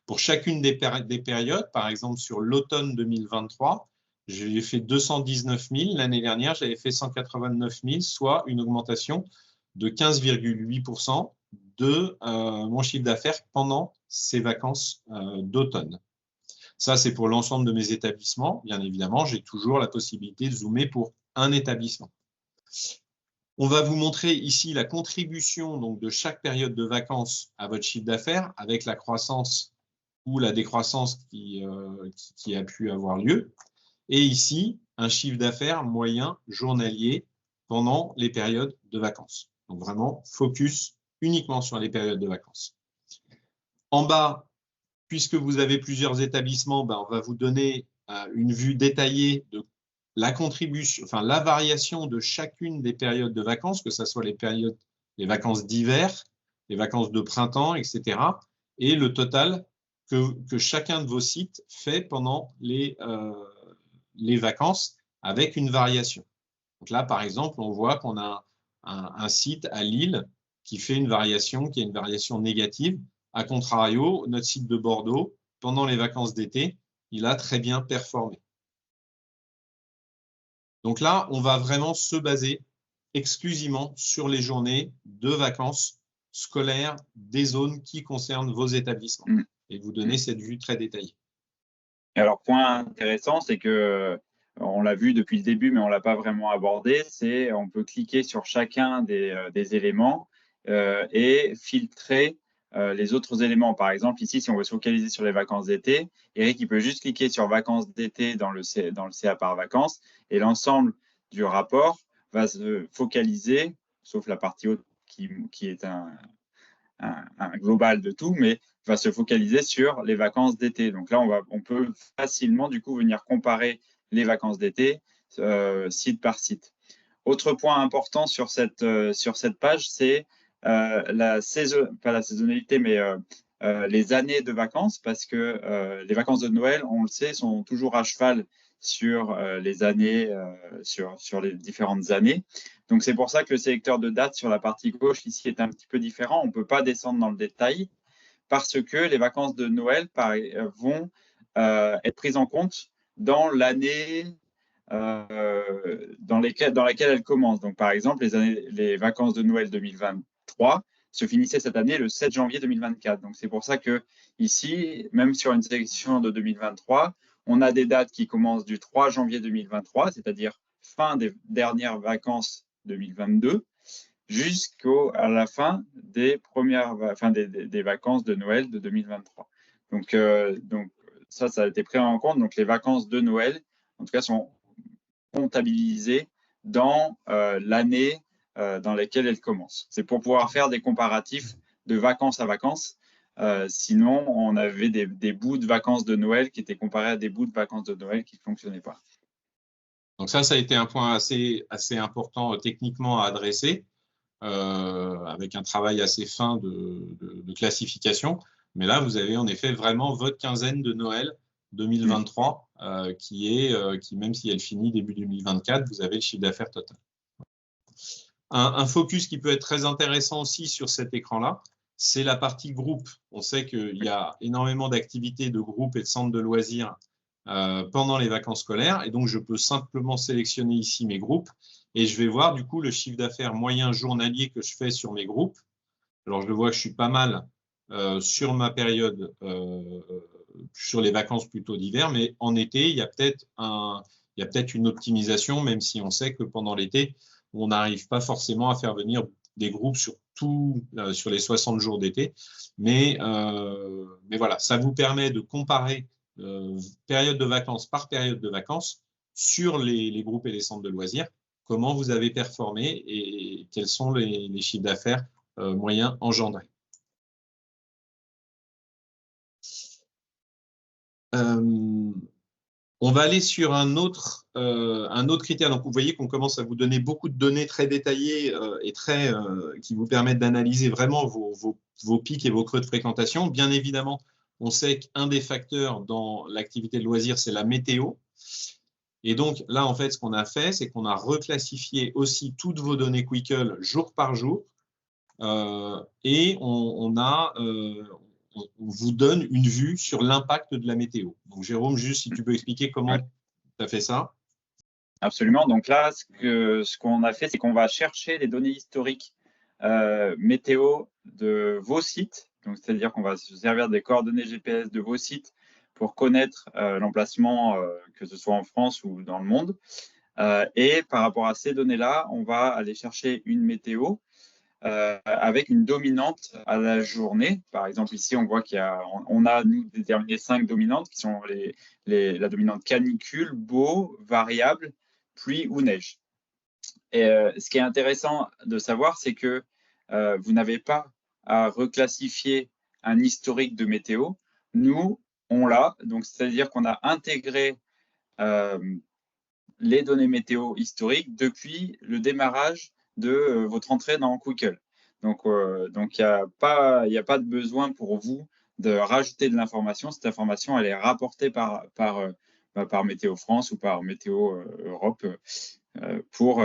Pour chacune des périodes, par exemple sur l'automne 2023, j'ai fait 219 000. L'année dernière, j'avais fait 189 000, soit une augmentation de 15,8% de mon chiffre d'affaires pendant ces vacances d'automne. Ça, c'est pour l'ensemble de mes établissements. Bien évidemment, j'ai toujours la possibilité de zoomer pour un établissement. On va vous montrer ici la contribution donc, de chaque période de vacances à votre chiffre d'affaires avec la croissance ou la décroissance qui a pu avoir lieu. Et ici, un chiffre d'affaires moyen journalier pendant les périodes de vacances. Donc vraiment, focus uniquement sur les périodes de vacances. En bas, puisque vous avez plusieurs établissements, on va vous donner une vue détaillée de la contribution, enfin la variation de chacune des périodes de vacances, que ce soit les vacances d'hiver, les vacances de printemps, etc. Et le total que chacun de vos sites fait pendant les vacances avec une variation. Donc là, par exemple, on voit qu'on a un site à Lille qui fait une variation, qui est une variation négative. A contrario, notre site de Bordeaux, pendant les vacances d'été, il a très bien performé. Donc là, on va vraiment se baser exclusivement sur les journées de vacances scolaires des zones qui concernent vos établissements et vous donner cette vue très détaillée. Et alors, point intéressant, c'est que on l'a vu depuis le début, mais on ne l'a pas vraiment abordé, c'est on peut cliquer sur chacun des éléments et filtrer les autres éléments. Par exemple, ici, si on veut se focaliser sur les vacances d'été, Eric, il peut juste cliquer sur vacances d'été dans le CA par vacances et l'ensemble du rapport va se focaliser, sauf la partie haute qui est un global de tout, mais va se focaliser sur les vacances d'été. Donc là, on peut facilement du coup venir comparer les vacances d'été site par site. Autre point important sur cette page, c'est pas la saisonnalité, mais les années de vacances, parce que les vacances de Noël, on le sait, sont toujours à cheval sur les années, sur les différentes années. Donc, c'est pour ça que le sélecteur de date sur la partie gauche ici est un petit peu différent. On ne peut pas descendre dans le détail parce que les vacances de Noël vont être prises en compte dans l'année dans laquelle elles commencent. Donc, par exemple, les vacances de Noël 2023 se finissaient cette année le 7 janvier 2024. Donc, c'est pour ça que ici, même sur une sélection de 2023, on a des dates qui commencent du 3 janvier 2023, c'est-à-dire fin des dernières vacances 2022, jusqu'à la fin des vacances de Noël de 2023. Donc ça a été pris en compte. Donc, les vacances de Noël, en tout cas, sont comptabilisées dans l'année dans laquelle elles commencent. C'est pour pouvoir faire des comparatifs de vacances à vacances. Sinon, on avait des bouts de vacances de Noël qui étaient comparés à des bouts de vacances de Noël qui ne fonctionnaient pas. Donc ça a été un point assez important techniquement à adresser, avec un travail assez fin de classification. Mais là, vous avez en effet vraiment votre quinzaine de Noël 2023, qui, même si elle finit début 2024, vous avez le chiffre d'affaires total. Un focus qui peut être très intéressant aussi sur cet écran-là, c'est la partie groupe. On sait qu'il y a énormément d'activités de groupe et de centres de loisirs pendant les vacances scolaires. Et donc, je peux simplement sélectionner ici mes groupes et je vais voir du coup le chiffre d'affaires moyen journalier que je fais sur mes groupes. Alors, je vois que je suis pas mal sur ma période, sur les vacances plutôt d'hiver, mais en été, il y a peut-être une optimisation, même si on sait que pendant l'été, on n'arrive pas forcément à faire venir des groupes sur les 60 jours d'été. Mais voilà, ça vous permet de comparer période de vacances par période de vacances sur les groupes et les centres de loisirs, comment vous avez performé et quels sont les chiffres d'affaires moyens engendrés. On va aller sur un autre critère. Donc, vous voyez qu'on commence à vous donner beaucoup de données très détaillées et qui vous permettent d'analyser vraiment vos pics et vos creux de fréquentation. Bien évidemment, on sait qu'un des facteurs dans l'activité de loisir, c'est la météo. Et donc, là, en fait, ce qu'on a fait, c'est qu'on a reclassifié aussi toutes vos données Quickle jour par jour. Et on vous donne une vue sur l'impact de la météo. Donc, Jérôme, juste si tu peux expliquer comment tu as fait ça. Absolument. Donc là, ce qu'on a fait, c'est qu'on va chercher les données historiques météo de vos sites. Donc, c'est-à-dire qu'on va se servir des coordonnées GPS de vos sites pour connaître l'emplacement, que ce soit en France ou dans le monde. Et par rapport à ces données-là, on va aller chercher une météo avec une dominante à la journée. Par exemple, ici, on voit on a nous déterminé 5 dominantes qui sont la dominante canicule, beau, variable, pluie ou neige. Et ce qui est intéressant de savoir, c'est que vous n'avez pas à reclassifier un historique de météo. Nous, on l'a. Donc, c'est-à-dire qu'on a intégré les données météo historiques depuis le démarrage de votre entrée dans Quickle. Donc, il n'y a pas de besoin pour vous de rajouter de l'information. Cette information, elle est rapportée par Météo France ou par Météo Europe pour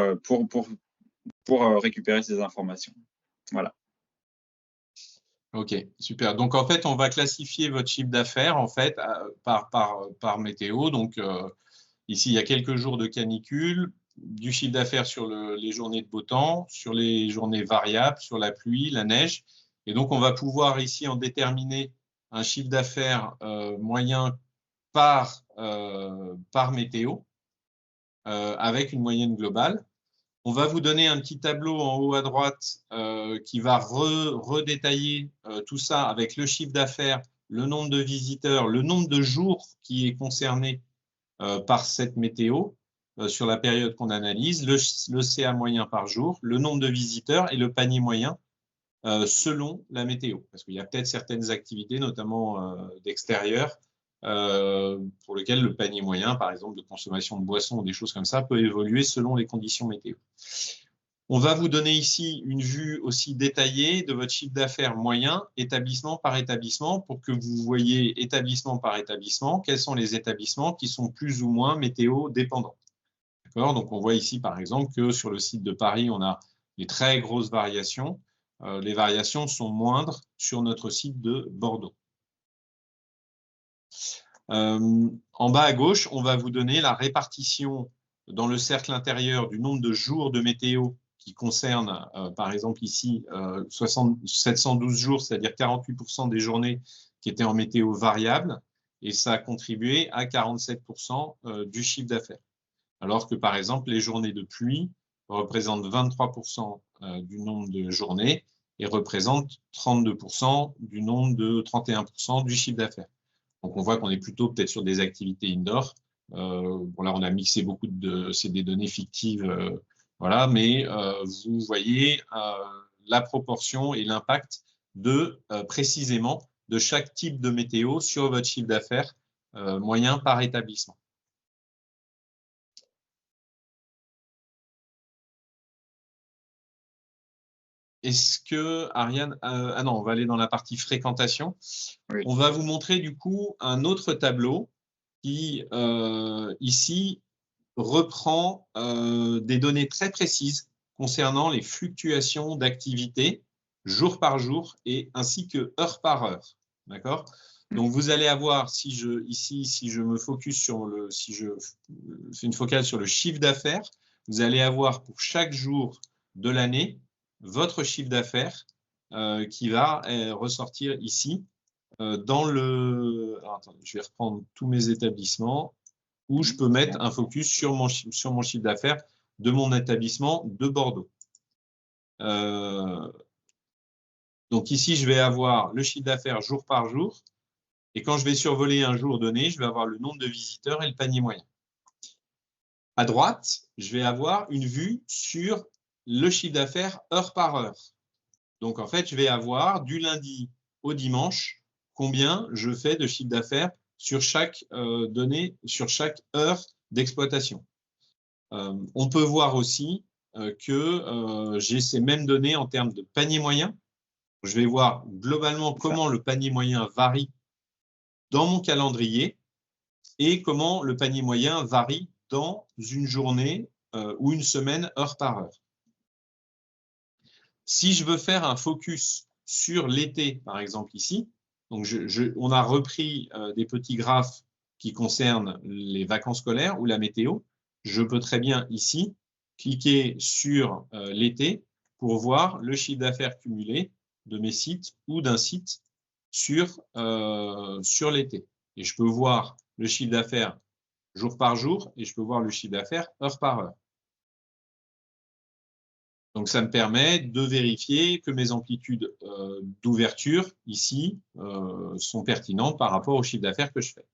récupérer ces informations. Voilà. Ok, super. Donc, en fait, on va classifier votre chiffre d'affaires en fait, par météo. Donc, ici, il y a quelques jours de canicule, du chiffre d'affaires sur les journées de beau temps, sur les journées variables, sur la pluie, la neige. Et donc, on va pouvoir ici en déterminer un chiffre d'affaires moyen par météo avec une moyenne globale. On va vous donner un petit tableau en haut à droite qui va redétailler tout ça avec le chiffre d'affaires, le nombre de visiteurs, le nombre de jours qui est concerné par cette météo sur la période qu'on analyse, le CA moyen par jour, le nombre de visiteurs et le panier moyen selon la météo. Parce qu'il y a peut-être certaines activités, notamment d'extérieur, pour lesquelles le panier moyen, par exemple de consommation de boissons ou des choses comme ça, peut évoluer selon les conditions météo. On va vous donner ici une vue aussi détaillée de votre chiffre d'affaires moyen, établissement par établissement, pour que vous voyez établissement par établissement, quels sont les établissements qui sont plus ou moins météo dépendants. Donc, on voit ici, par exemple, que sur le site de Paris, on a des très grosses variations. Les variations sont moindres sur notre site de Bordeaux. En bas à gauche, on va vous donner la répartition dans le cercle intérieur du nombre de jours de météo qui concerne, par exemple ici, 712 jours, c'est-à-dire 48% des journées qui étaient en météo variable, et ça a contribué à 47% du chiffre d'affaires. Alors que, par exemple, les journées de pluie représentent 23% du nombre de journées et représentent 32% du nombre de 31% du chiffre d'affaires. Donc, on voit qu'on est plutôt peut-être sur des activités indoor. Bon, là, on a mixé beaucoup c'est des données fictives, voilà, mais vous voyez la proportion et l'impact précisément de chaque type de météo sur votre chiffre d'affaires moyen par établissement. Est-ce que, Ariane, ah non, on va aller dans la partie fréquentation. Oui. On va vous montrer du coup un autre tableau qui, ici, reprend des données très précises concernant les fluctuations d'activité jour par jour et ainsi que heure par heure. D'accord ? Donc, vous allez avoir, si je me focus sur si je fais une focale sur le chiffre d'affaires, vous allez avoir pour chaque jour de l'année votre chiffre d'affaires qui va ressortir ici dans le… Alors, attendez, je vais reprendre tous mes établissements où je peux mettre un focus sur mon chiffre d'affaires de mon établissement de Bordeaux. Donc ici, je vais avoir le chiffre d'affaires jour par jour. Et quand je vais survoler un jour donné, je vais avoir le nombre de visiteurs et le panier moyen. À droite, je vais avoir une vue sur le chiffre d'affaires heure par heure. Donc, en fait, je vais avoir du lundi au dimanche combien je fais de chiffre d'affaires sur chaque donnée, sur chaque heure d'exploitation. On peut voir aussi que j'ai ces mêmes données en termes de panier moyen. Je vais voir globalement comment le panier moyen varie dans mon calendrier et comment le panier moyen varie dans une journée ou une semaine heure par heure. Si je veux faire un focus sur l'été, par exemple ici, donc on a repris des petits graphes qui concernent les vacances scolaires ou la météo, je peux très bien ici cliquer sur l'été pour voir le chiffre d'affaires cumulé de mes sites ou d'un site sur l'été. Et je peux voir le chiffre d'affaires jour par jour et je peux voir le chiffre d'affaires heure par heure. Donc, ça me permet de vérifier que mes amplitudes d'ouverture ici sont pertinentes par rapport au chiffre d'affaires que je fais.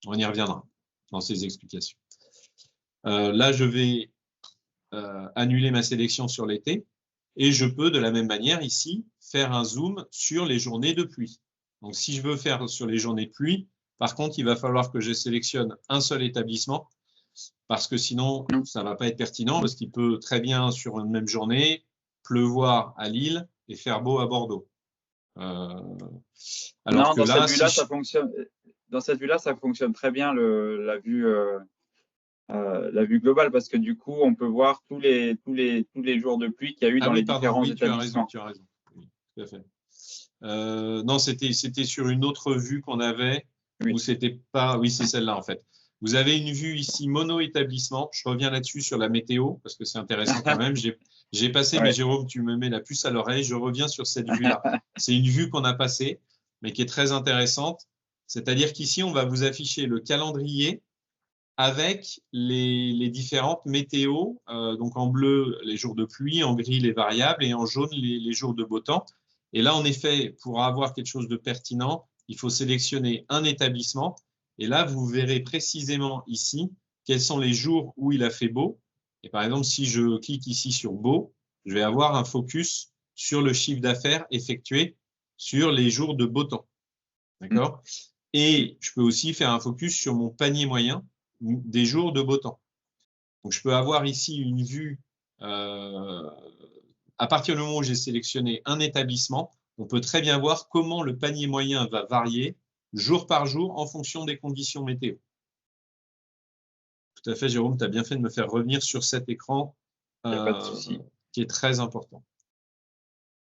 On y reviendra dans ces explications. Là, je vais annuler ma sélection sur l'été et je peux de la même manière ici faire un zoom sur les journées de pluie. Donc, si je veux faire sur les journées de pluie, par contre, il va falloir que je sélectionne un seul établissement parce que sinon, ça ne va pas être pertinent parce qu'il peut très bien, sur une même journée, pleuvoir à Lille et faire beau à Bordeaux. Alors que là, ça fonctionne. Dans cette vue-là, ça fonctionne très bien la vue globale parce que du coup, on peut voir tous les jours de pluie qu'il y a eu dans les différents établissements. Tu as raison. Oui, tout à fait. Non, c'était sur une autre vue qu'on avait, Oui. où c'était pas… Oui, c'est celle-là en fait. Vous avez une vue ici mono-établissement. Je reviens là-dessus sur la météo, parce que c'est intéressant quand même. J'ai passé, mais Ouais. Jérôme, tu me mets la puce à l'oreille. Je reviens sur cette vue-là. C'est une vue qu'on a passée, mais qui est très intéressante. C'est-à-dire qu'ici, on va vous afficher le calendrier avec les différentes météos. Donc en bleu, les jours de pluie, en gris, les variables, et en jaune, les jours de beau temps. Et là, en effet, pour avoir quelque chose de pertinent, il faut sélectionner un établissement. Et là, vous verrez précisément ici quels sont les jours où il a fait beau. Et par exemple, si je clique ici sur beau, je vais avoir un focus sur le chiffre d'affaires effectué sur les jours de beau temps. D'accord ? Et je peux aussi faire un focus sur mon panier moyen des jours de beau temps. Donc, je peux avoir ici une vue, à partir du moment où j'ai sélectionné un établissement, on peut très bien voir comment le panier moyen va varier jour par jour en fonction des conditions météo. Tout à fait, Jérôme, tu as bien fait de me faire revenir sur cet écran Il n'y a pas de souci. qui est très important.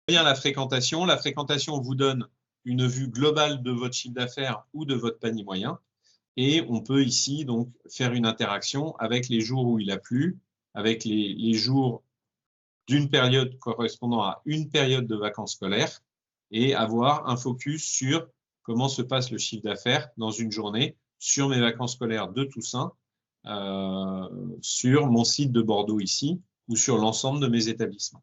Bien, la fréquentation. La fréquentation vous donne une vue globale de votre chiffre d'affaires ou de votre panier moyen. Et on peut ici donc faire une interaction avec les jours où il a plu, avec les jours d'une période correspondant à une période de vacances scolaires, et avoir un focus sur comment se passe le chiffre d'affaires dans une journée sur mes vacances scolaires de Toussaint, sur mon site de Bordeaux ici, ou sur l'ensemble de mes établissements.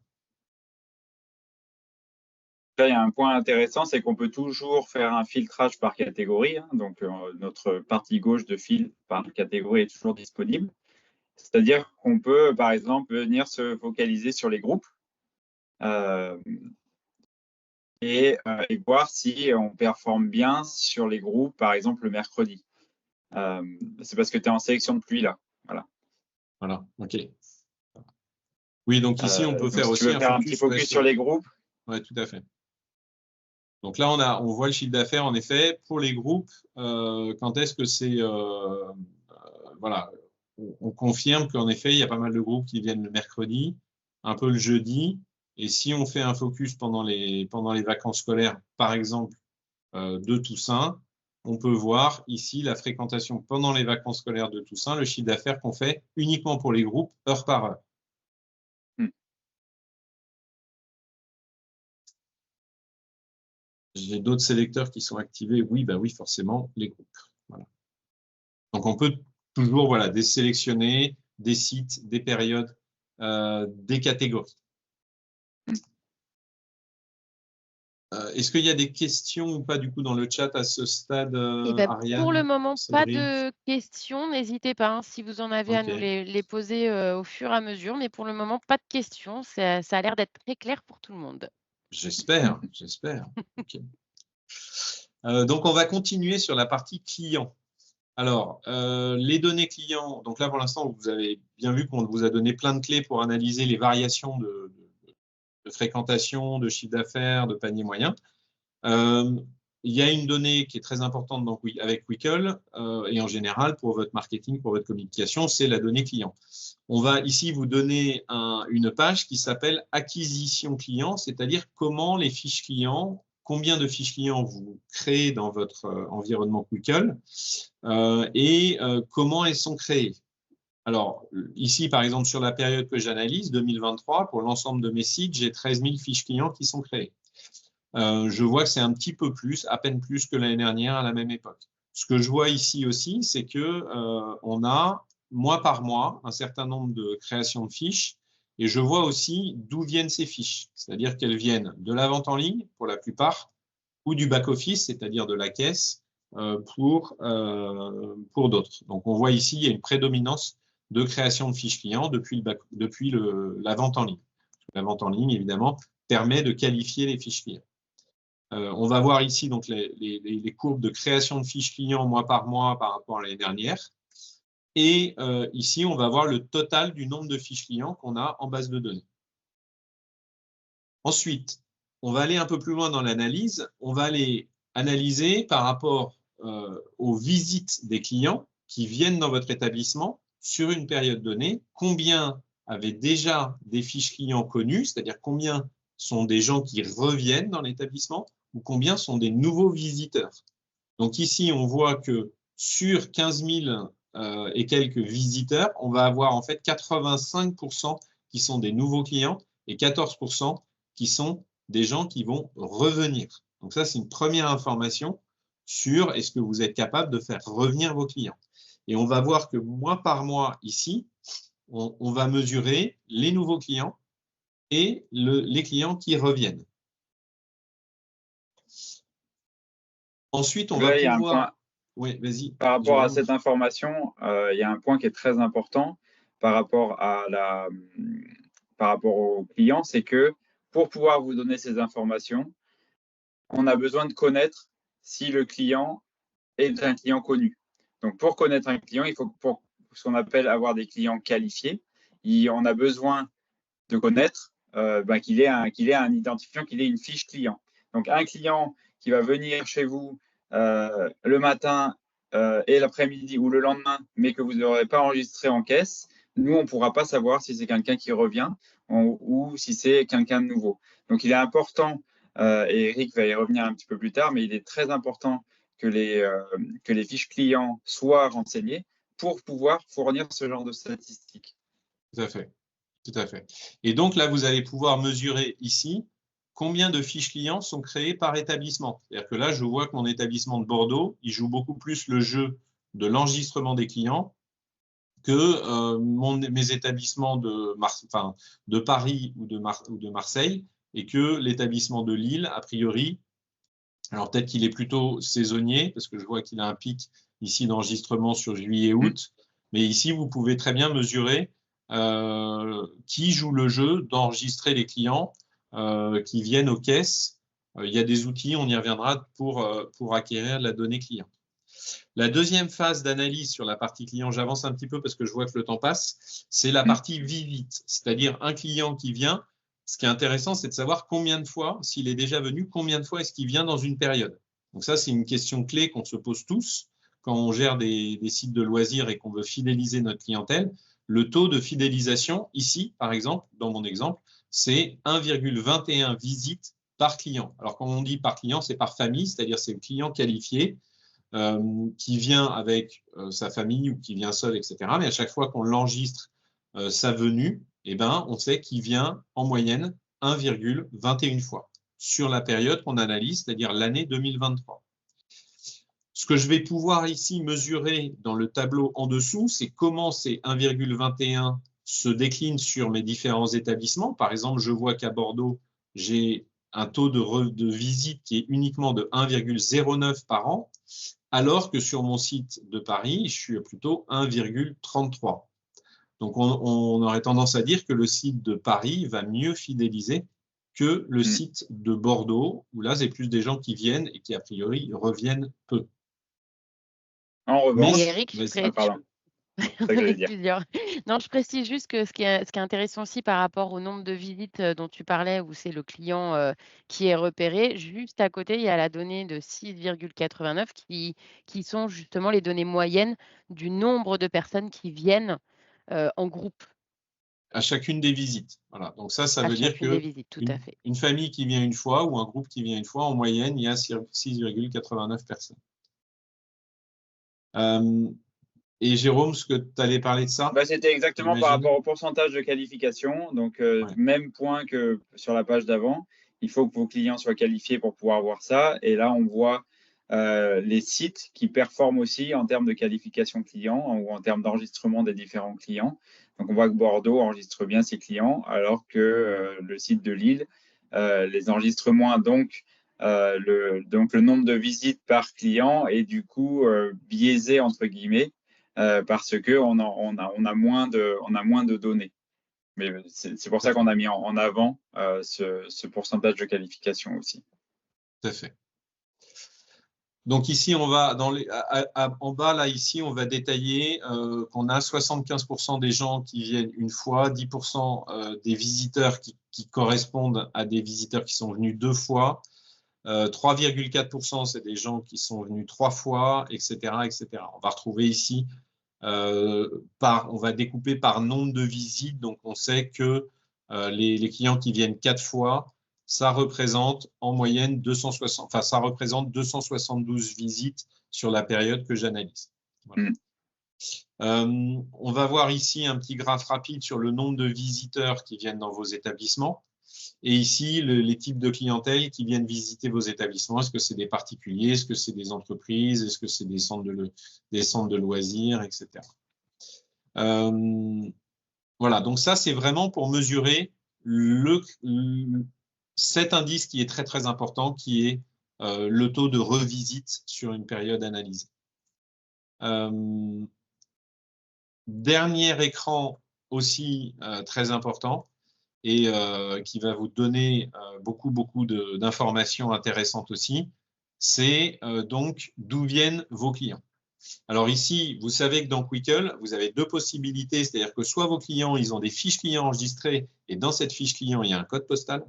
Là, il y a un point intéressant, c'est qu'on peut toujours faire un filtrage par catégorie. Donc, notre partie gauche de filtre par catégorie est toujours disponible. C'est-à-dire qu'on peut, par exemple, venir se focaliser sur les groupes et voir si on performe bien sur les groupes, par exemple, le mercredi. C'est parce que tu es en sélection de pluie là. Voilà, ok. Oui, donc ici, on peut faire si aussi tu veux faire un petit focus sur les groupes. Oui, tout à fait. Donc là, on voit le chiffre d'affaires, en effet, pour les groupes. Quand est-ce que c'est… voilà, on confirme qu'en effet, il y a pas mal de groupes qui viennent le mercredi, un peu le jeudi. Et si on fait un focus pendant les vacances scolaires, par exemple, de Toussaint, on peut voir ici la fréquentation pendant les vacances scolaires de Toussaint, le chiffre d'affaires qu'on fait uniquement pour les groupes, heure par heure. J'ai d'autres sélecteurs qui sont activés. Oui, bah oui, forcément, les groupes. Voilà. Donc, on peut toujours désélectionner des sites, des périodes, des catégories. Est-ce qu'il y a des questions ou pas du coup dans le chat à ce stade, Ariane? Pour le moment, pas Cédric? de questions. N'hésitez pas si vous en avez à nous les poser au fur et à mesure. Mais pour le moment, pas de questions. Ça a l'air d'être très clair pour tout le monde. J'espère. Okay. Donc, on va continuer sur la partie client. Alors, les données clients, donc là, pour l'instant, vous avez bien vu qu'on vous a donné plein de clés pour analyser les variations de fréquentation, de chiffre d'affaires, de panier moyen. Il y a une donnée qui est très importante avec Wickle et en général pour votre marketing, pour votre communication, c'est la donnée client. On va ici vous donner une page qui s'appelle acquisition client, c'est-à-dire comment les fiches clients, combien de fiches clients vous créez dans votre environnement Wickle et comment elles sont créées. Alors, ici, par exemple, sur la période que j'analyse, 2023, pour l'ensemble de mes sites, j'ai 13 000 fiches clients qui sont créées. Je vois que c'est un petit peu plus, à peine plus que l'année dernière à la même époque. Ce que je vois ici aussi, c'est que on a, mois par mois, un certain nombre de créations de fiches et je vois aussi d'où viennent ces fiches. C'est-à-dire qu'elles viennent de la vente en ligne, pour la plupart, ou du back-office, c'est-à-dire de la caisse, pour d'autres. Donc, on voit ici, il y a une prédominance de création de fiches clients depuis la vente en ligne. La vente en ligne, évidemment, permet de qualifier les fiches clients. On va voir ici donc les courbes de création de fiches clients mois par rapport à l'année dernière. Et ici, on va voir le total du nombre de fiches clients qu'on a en base de données. Ensuite, on va aller un peu plus loin dans l'analyse. On va aller analyser par rapport aux visites des clients qui viennent dans votre établissement sur une période donnée, combien avaient déjà des fiches clients connues, c'est-à-dire combien sont des gens qui reviennent dans l'établissement, ou combien sont des nouveaux visiteurs. Donc ici, on voit que sur 15 000 et quelques visiteurs, on va avoir en fait 85% qui sont des nouveaux clients et 14% qui sont des gens qui vont revenir. Donc ça, c'est une première information sur est-ce que vous êtes capable de faire revenir vos clients. Et on va voir que mois par mois ici, on va mesurer les nouveaux clients et les clients qui reviennent. Ensuite, on va Là, il y a un pouvoir… point. Oui, vas-y. Par rapport à cette information, il y a un point qui est très important par rapport au client, c'est que pour pouvoir vous donner ces informations, on a besoin de connaître si le client est un client connu. Donc, pour connaître un client, il faut, pour ce qu'on appelle avoir des clients qualifiés, on a besoin de connaître qu'il ait un identifiant, qu'il ait une fiche client. Donc, un client qui va venir chez vous le matin et l'après-midi ou le lendemain, mais que vous n'aurez pas enregistré en caisse, nous, on ne pourra pas savoir si c'est quelqu'un qui revient ou si c'est quelqu'un de nouveau. Donc, il est important, et Eric va y revenir un petit peu plus tard, mais il est très important que les fiches clients soient renseignées pour pouvoir fournir ce genre de statistiques. Tout à fait. Tout à fait. Et donc là, vous allez pouvoir mesurer ici combien de fiches clients sont créées par établissement. C'est-à-dire que là, je vois que mon établissement de Bordeaux, il joue beaucoup plus le jeu de l'enregistrement des clients que mes établissements de Paris ou de Marseille, et que l'établissement de Lille, a priori, alors peut-être qu'il est plutôt saisonnier, parce que je vois qu'il a un pic ici d'enregistrement sur juillet-août, mais ici, vous pouvez très bien mesurer qui joue le jeu d'enregistrer les clients qui viennent aux caisses. Il y a des outils, on y reviendra, pour acquérir la donnée client. La deuxième phase d'analyse sur la partie client, j'avance un petit peu parce que je vois que le temps passe, c'est la partie vivite, c'est-à-dire un client qui vient. Ce qui est intéressant, c'est de savoir combien de fois, s'il est déjà venu, combien de fois est-ce qu'il vient dans une période. Donc ça, c'est une question clé qu'on se pose tous quand on gère des sites de loisirs et qu'on veut fidéliser notre clientèle. Le taux de fidélisation, ici, par exemple, dans mon exemple, c'est 1,21 visites par client. Alors, quand on dit par client, c'est par famille, c'est-à-dire c'est le client qualifié qui vient avec sa famille ou qui vient seul, etc. Mais à chaque fois qu'on l'enregistre sa venue, eh ben, on sait qu'il vient en moyenne 1,21 fois sur la période qu'on analyse, c'est-à-dire l'année 2023. Ce que je vais pouvoir ici mesurer dans le tableau en dessous, c'est comment ces 1,21 se déclinent sur mes différents établissements. Par exemple, je vois qu'à Bordeaux, j'ai un taux de visite qui est uniquement de 1,09 par an, alors que sur mon site de Paris, je suis plutôt 1,33. Donc, on aurait tendance à dire que le site de Paris va mieux fidéliser que le site de Bordeaux, où là, c'est plus des gens qui viennent et qui, a priori, reviennent peu. En revanche, Eric, non, je précise juste que ce qui est intéressant aussi par rapport au nombre de visites dont tu parlais, où c'est le client qui est repéré, juste à côté, il y a la donnée de 6,89 qui sont justement les données moyennes du nombre de personnes qui viennent en groupe. À chacune des visites. Voilà. Donc ça veut dire qu'une famille qui vient une fois ou un groupe qui vient une fois, en moyenne, il y a 6,89 personnes. Et Jérôme, ce que tu allais parler de ça, c'était exactement par rapport au pourcentage de qualification. Donc, même point que sur la page d'avant. Il faut que vos clients soient qualifiés pour pouvoir voir ça. Et là, on voit les sites qui performent aussi en termes de qualification client ou en termes d'enregistrement des différents clients. Donc, on voit que Bordeaux enregistre bien ses clients, alors que le site de Lille les enregistre moins. Donc, le nombre de visites par client est du coup biaisé, entre guillemets, parce qu'on a moins de données. Mais c'est pour ça qu'on a mis en avant ce pourcentage de qualification aussi. Tout à fait. Donc ici, on va en bas, là, ici, on va détailler qu'on a 75% des gens qui viennent une fois, 10% des visiteurs qui correspondent à des visiteurs qui sont venus 2 fois, 3,4% c'est des gens qui sont venus 3 fois, etc., etc. On va retrouver ici, on va découper par nombre de visites, donc on sait que les clients qui viennent 4 fois, ça représente en moyenne 272 visites sur la période que j'analyse. Voilà. On va voir ici un petit graphe rapide sur le nombre de visiteurs qui viennent dans vos établissements. Et ici, les types de clientèle qui viennent visiter vos établissements. Est-ce que c'est des particuliers? Est-ce que c'est des entreprises? Est-ce que c'est des centres de loisirs, etc. Voilà, donc ça, c'est vraiment pour mesurer cet indice qui est très, très important, qui est le taux de revisite sur une période analysée. Dernier écran aussi très important et qui va vous donner beaucoup d'informations intéressantes aussi, c'est donc d'où viennent vos clients. Alors ici, vous savez que dans Quickle, vous avez deux possibilités, c'est-à-dire que soit vos clients, ils ont des fiches clients enregistrées et dans cette fiche client, il y a un code postal,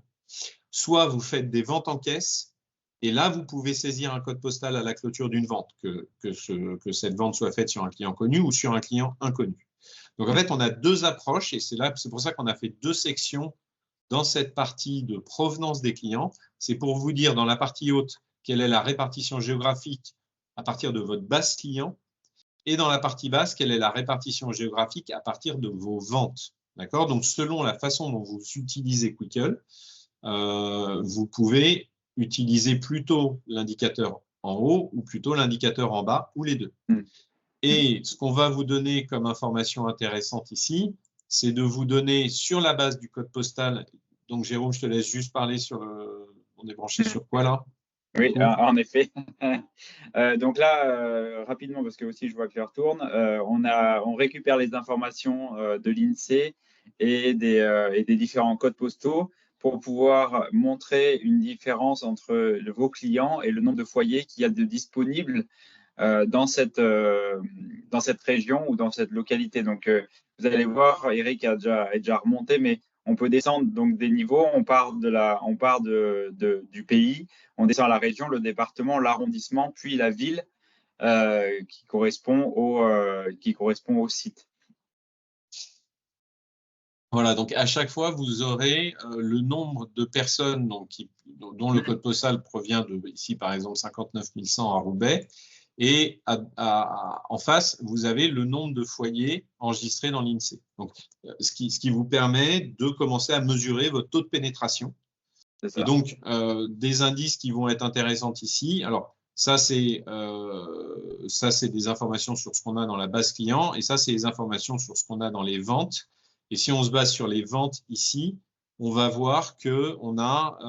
soit vous faites des ventes en caisse et là, vous pouvez saisir un code postal à la clôture d'une vente, que cette vente soit faite sur un client connu ou sur un client inconnu. Donc en fait, on a deux approches et c'est pour ça qu'on a fait deux sections dans cette partie de provenance des clients. C'est pour vous dire dans la partie haute quelle est la répartition géographique à partir de votre base client et dans la partie basse, quelle est la répartition géographique à partir de vos ventes. D'accord? Donc selon la façon dont vous utilisez Quickle, vous pouvez utiliser plutôt l'indicateur en haut ou plutôt l'indicateur en bas ou les deux. Et ce qu'on va vous donner comme information intéressante ici, c'est de vous donner sur la base du code postal. Donc Jérôme, je te laisse juste parler sur on est branché sur quoi là? Oui, en effet. Donc là, rapidement, parce que aussi je vois que l'heure tourne, on récupère les informations de l'INSEE et des différents codes postaux pour pouvoir montrer une différence entre vos clients et le nombre de foyers qu'il y a de disponibles dans cette région ou dans cette localité. Donc, vous allez voir, Eric est déjà remonté, mais on peut descendre donc des niveaux. On part du pays, on descend à la région, le département, l'arrondissement, puis la ville qui correspond au site. Voilà, donc à chaque fois, vous aurez le nombre de personnes dont le code postal provient de, ici par exemple, 59 100 à Roubaix. Et en face, vous avez le nombre de foyers enregistrés dans l'INSEE. Donc, ce qui vous permet de commencer à mesurer votre taux de pénétration. Et donc, des indices qui vont être intéressants ici. Alors, ça, c'est des informations sur ce qu'on a dans la base client. Et ça, c'est des informations sur ce qu'on a dans les ventes. Et si on se base sur les ventes ici, on va voir qu'on a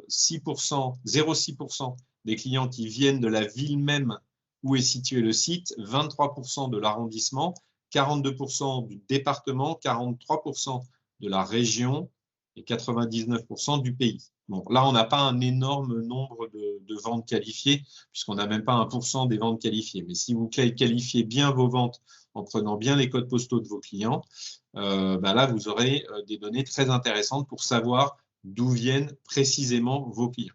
0,6% des clients qui viennent de la ville même où est situé le site, 23% de l'arrondissement, 42% du département, 43% de la région et 99% du pays. Bon, là, on n'a pas un énorme nombre de ventes qualifiées, puisqu'on n'a même pas 1% des ventes qualifiées. Mais si vous qualifiez bien vos ventes en prenant bien les codes postaux de vos clients, là, vous aurez des données très intéressantes pour savoir d'où viennent précisément vos clients.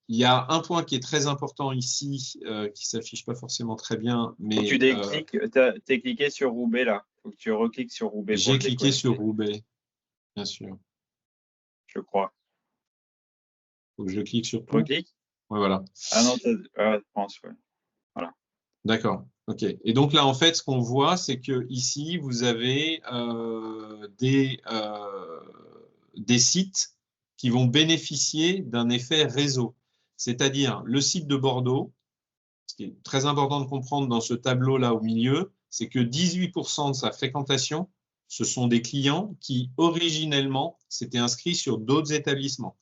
Il y a un point qui est très important ici, qui ne s'affiche pas forcément très bien. Mais tu décliques, tu as cliqué sur Roubaix là. Il faut que tu recliques sur Roubaix. J'ai cliqué sur Roubaix, bien sûr. Je crois. Il faut que je clique sur tout. Reclique. Ouais, voilà. Ah non, je pense, ouais. Voilà. D'accord. OK. Et donc là, en fait, ce qu'on voit, c'est que ici, vous avez des sites qui vont bénéficier d'un effet réseau. C'est-à-dire le site de Bordeaux, ce qui est très important de comprendre dans ce tableau-là au milieu, c'est que 18% de sa fréquentation, ce sont des clients qui, originellement, s'étaient inscrits sur d'autres établissements.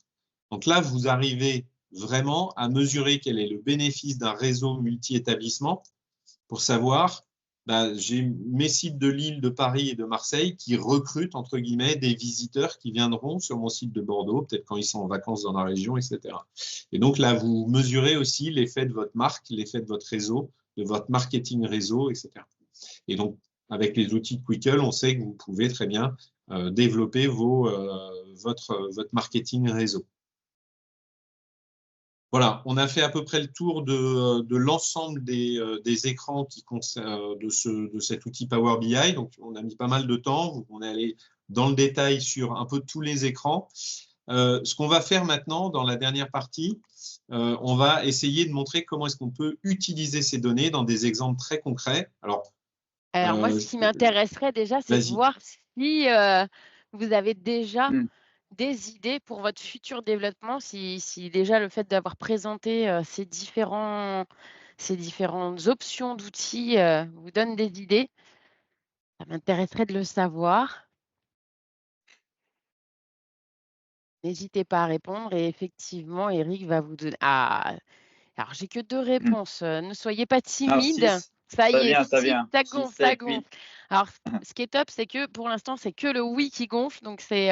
Donc là, vous arrivez vraiment à mesurer quel est le bénéfice d'un réseau multi-établissement pour savoir, j'ai mes sites de Lille, de Paris et de Marseille qui recrutent, entre guillemets, des visiteurs qui viendront sur mon site de Bordeaux, peut-être quand ils sont en vacances dans la région, etc. Et donc là, vous mesurez aussi l'effet de votre marque, l'effet de votre réseau, de votre marketing réseau, etc. Et donc, avec les outils de Quickle, on sait que vous pouvez très bien développer votre marketing réseau. Voilà, on a fait à peu près le tour de l'ensemble des écrans de cet outil Power BI. Donc, on a mis pas mal de temps. On est allé dans le détail sur un peu tous les écrans. Ce qu'on va faire maintenant dans la dernière partie, on va essayer de montrer comment est-ce qu'on peut utiliser ces données dans des exemples très concrets. Alors moi, ce qui m'intéresserait déjà, c'est de vas-y. voir si vous avez déjà Mm. des idées pour votre futur développement, si déjà le fait d'avoir présenté ces différentes options d'outils vous donne des idées. Ça m'intéresserait de le savoir. N'hésitez pas à répondre et effectivement, Eric va vous donner. Ah, alors j'ai que 2 réponses. Ne soyez pas Alors, timide. 6, Ça y est, ça 6, vient. ça 6, gonfle, ça 7, 8. gonfle. Alors, ce qui est top, c'est que pour l'instant, c'est que le oui qui gonfle. Donc, c'est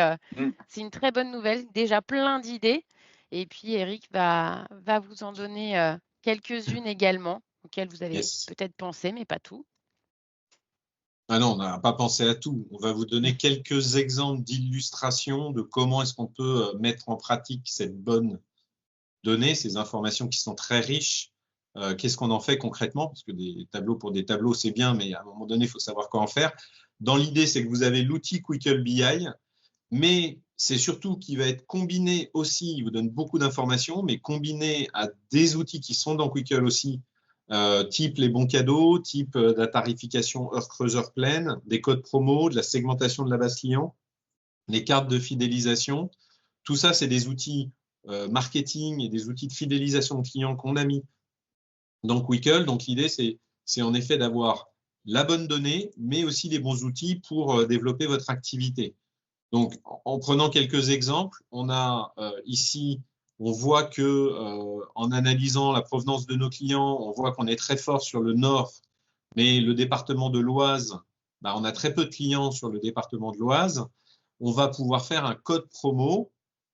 une très bonne nouvelle. Déjà plein d'idées. Et puis, Eric va vous en donner quelques-unes également, auxquelles vous avez Yes. peut-être pensé, mais pas tout. Ah non, on n'a pas pensé à tout. On va vous donner quelques exemples d'illustrations de comment est-ce qu'on peut mettre en pratique cette bonne donnée, ces informations qui sont très riches. Qu'est-ce qu'on en fait concrètement? Parce que des tableaux pour des tableaux, c'est bien, mais à un moment donné, il faut savoir quoi en faire. Dans l'idée, c'est que vous avez l'outil Quickle BI, mais c'est surtout qu'il va être combiné aussi, il vous donne beaucoup d'informations, mais combiné à des outils qui sont dans Quickle aussi, type les bons cadeaux, type de la tarification heure creuse, heure pleine, des codes promo, de la segmentation de la base client, les cartes de fidélisation. Tout ça, c'est des outils marketing et des outils de fidélisation de clients qu'on a mis dans Quickle. Donc, l'idée, c'est en effet d'avoir la bonne donnée, mais aussi les bons outils pour développer votre activité. Donc, en prenant quelques exemples, on a ici, on voit que en analysant la provenance de nos clients, on voit qu'on est très fort sur le Nord, mais le département de l'Oise, bah, on a très peu de clients sur le département de l'Oise. On va pouvoir faire un code promo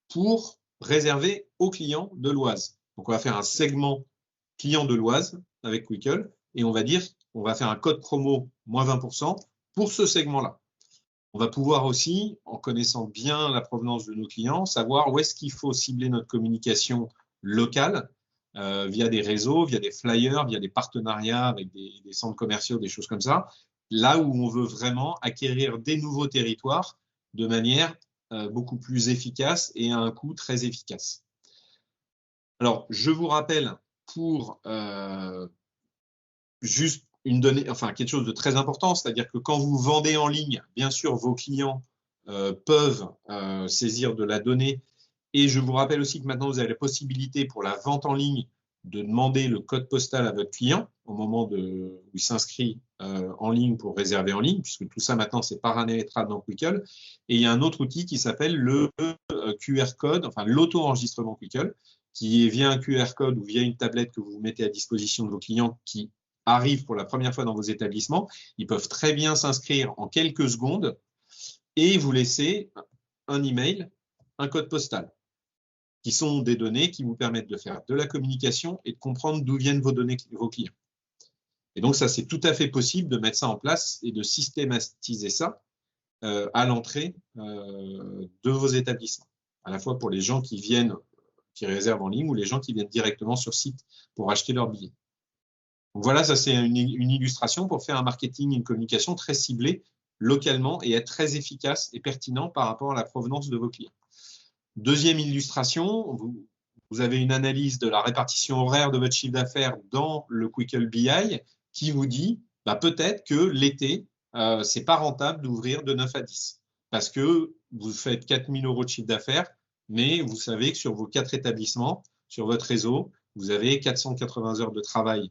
pour réserver aux clients de l'Oise. Donc, on va faire un segment client de l'Oise avec Quickle et on va dire, on va faire un code promo moins 20% pour ce segment-là. On va pouvoir aussi, en connaissant bien la provenance de nos clients, savoir où est-ce qu'il faut cibler notre communication locale via des réseaux, via des flyers, via des partenariats avec des centres commerciaux, des choses comme ça, là où on veut vraiment acquérir des nouveaux territoires de manière beaucoup plus efficace et à un coût très efficace. Alors, je vous rappelle pour juste une donnée, enfin quelque chose de très important, c'est-à-dire que quand vous vendez en ligne, bien sûr, vos clients peuvent saisir de la donnée. Et je vous rappelle aussi que maintenant, vous avez la possibilité pour la vente en ligne de demander le code postal à votre client au moment où il s'inscrit en ligne pour réserver en ligne, puisque tout ça maintenant, c'est paramétrable dans Quickle. Et il y a un autre outil qui s'appelle le QR code, enfin l'auto-enregistrement Quickle, qui est via un QR code ou via une tablette que vous mettez à disposition de vos clients qui arrivent pour la première fois dans vos établissements. Ils peuvent très bien s'inscrire en quelques secondes et vous laisser un email, un code postal, qui sont des données qui vous permettent de faire de la communication et de comprendre d'où viennent vos données, vos clients. Et donc, ça, c'est tout à fait possible de mettre ça en place et de systématiser ça à l'entrée de vos établissements, à la fois pour les gens qui viennent, qui réservent en ligne ou les gens qui viennent directement sur site pour acheter leur billet. Donc voilà, ça c'est une illustration pour faire un marketing, une communication très ciblée localement et être très efficace et pertinent par rapport à la provenance de vos clients. Deuxième illustration, vous avez une analyse de la répartition horaire de votre chiffre d'affaires dans le Quickle BI qui vous dit peut-être que l'été, ce n'est pas rentable d'ouvrir de 9 à 10 parce que vous faites 4 000 € de chiffre d'affaires, mais vous savez que sur vos 4 établissements, sur votre réseau, vous avez 480 heures de travail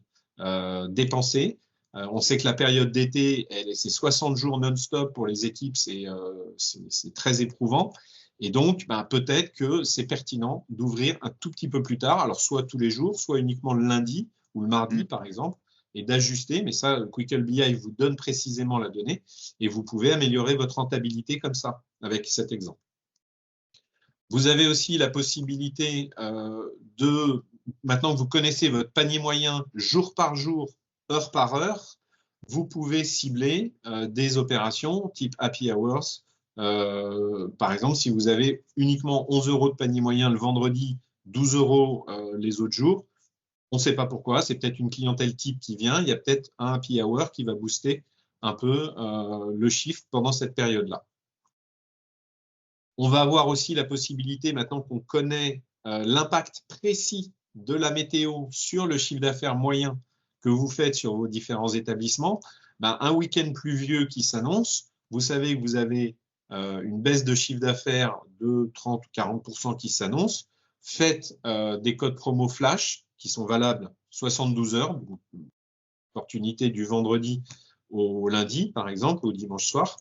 dépensées. On sait que la période d'été, c'est 60 jours non-stop pour les équipes, c'est très éprouvant. Et donc, peut-être que c'est pertinent d'ouvrir un tout petit peu plus tard, alors soit tous les jours, soit uniquement le lundi ou le mardi, par exemple, et d'ajuster. Mais ça, Quickle BI vous donne précisément la donnée et vous pouvez améliorer votre rentabilité comme ça, avec cet exemple. Vous avez aussi la possibilité maintenant que vous connaissez votre panier moyen jour par jour, heure par heure, vous pouvez cibler des opérations type Happy Hours. Par exemple, si vous avez uniquement 11 € de panier moyen le vendredi, 12 € les autres jours, on ne sait pas pourquoi, c'est peut-être une clientèle type qui vient, il y a peut-être un Happy Hour qui va booster un peu le chiffre pendant cette période-là. On va avoir aussi la possibilité, maintenant qu'on connaît l'impact précis de la météo sur le chiffre d'affaires moyen que vous faites sur vos différents établissements, un week-end pluvieux qui s'annonce, vous savez que vous avez une baisse de chiffre d'affaires de 30 ou 40% qui s'annonce. Faites des codes promo flash qui sont valables 72 heures, opportunité du vendredi au lundi, par exemple, au dimanche soir.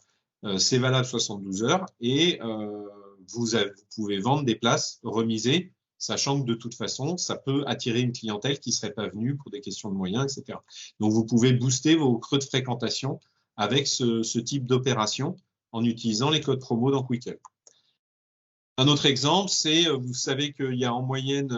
C'est valable 72 heures et vous pouvez vendre des places remisées, sachant que de toute façon, ça peut attirer une clientèle qui ne serait pas venue pour des questions de moyens, etc. Donc, vous pouvez booster vos creux de fréquentation avec ce type d'opération en utilisant les codes promo dans Quickhelp. Un autre exemple, c'est, vous savez qu'il y a en moyenne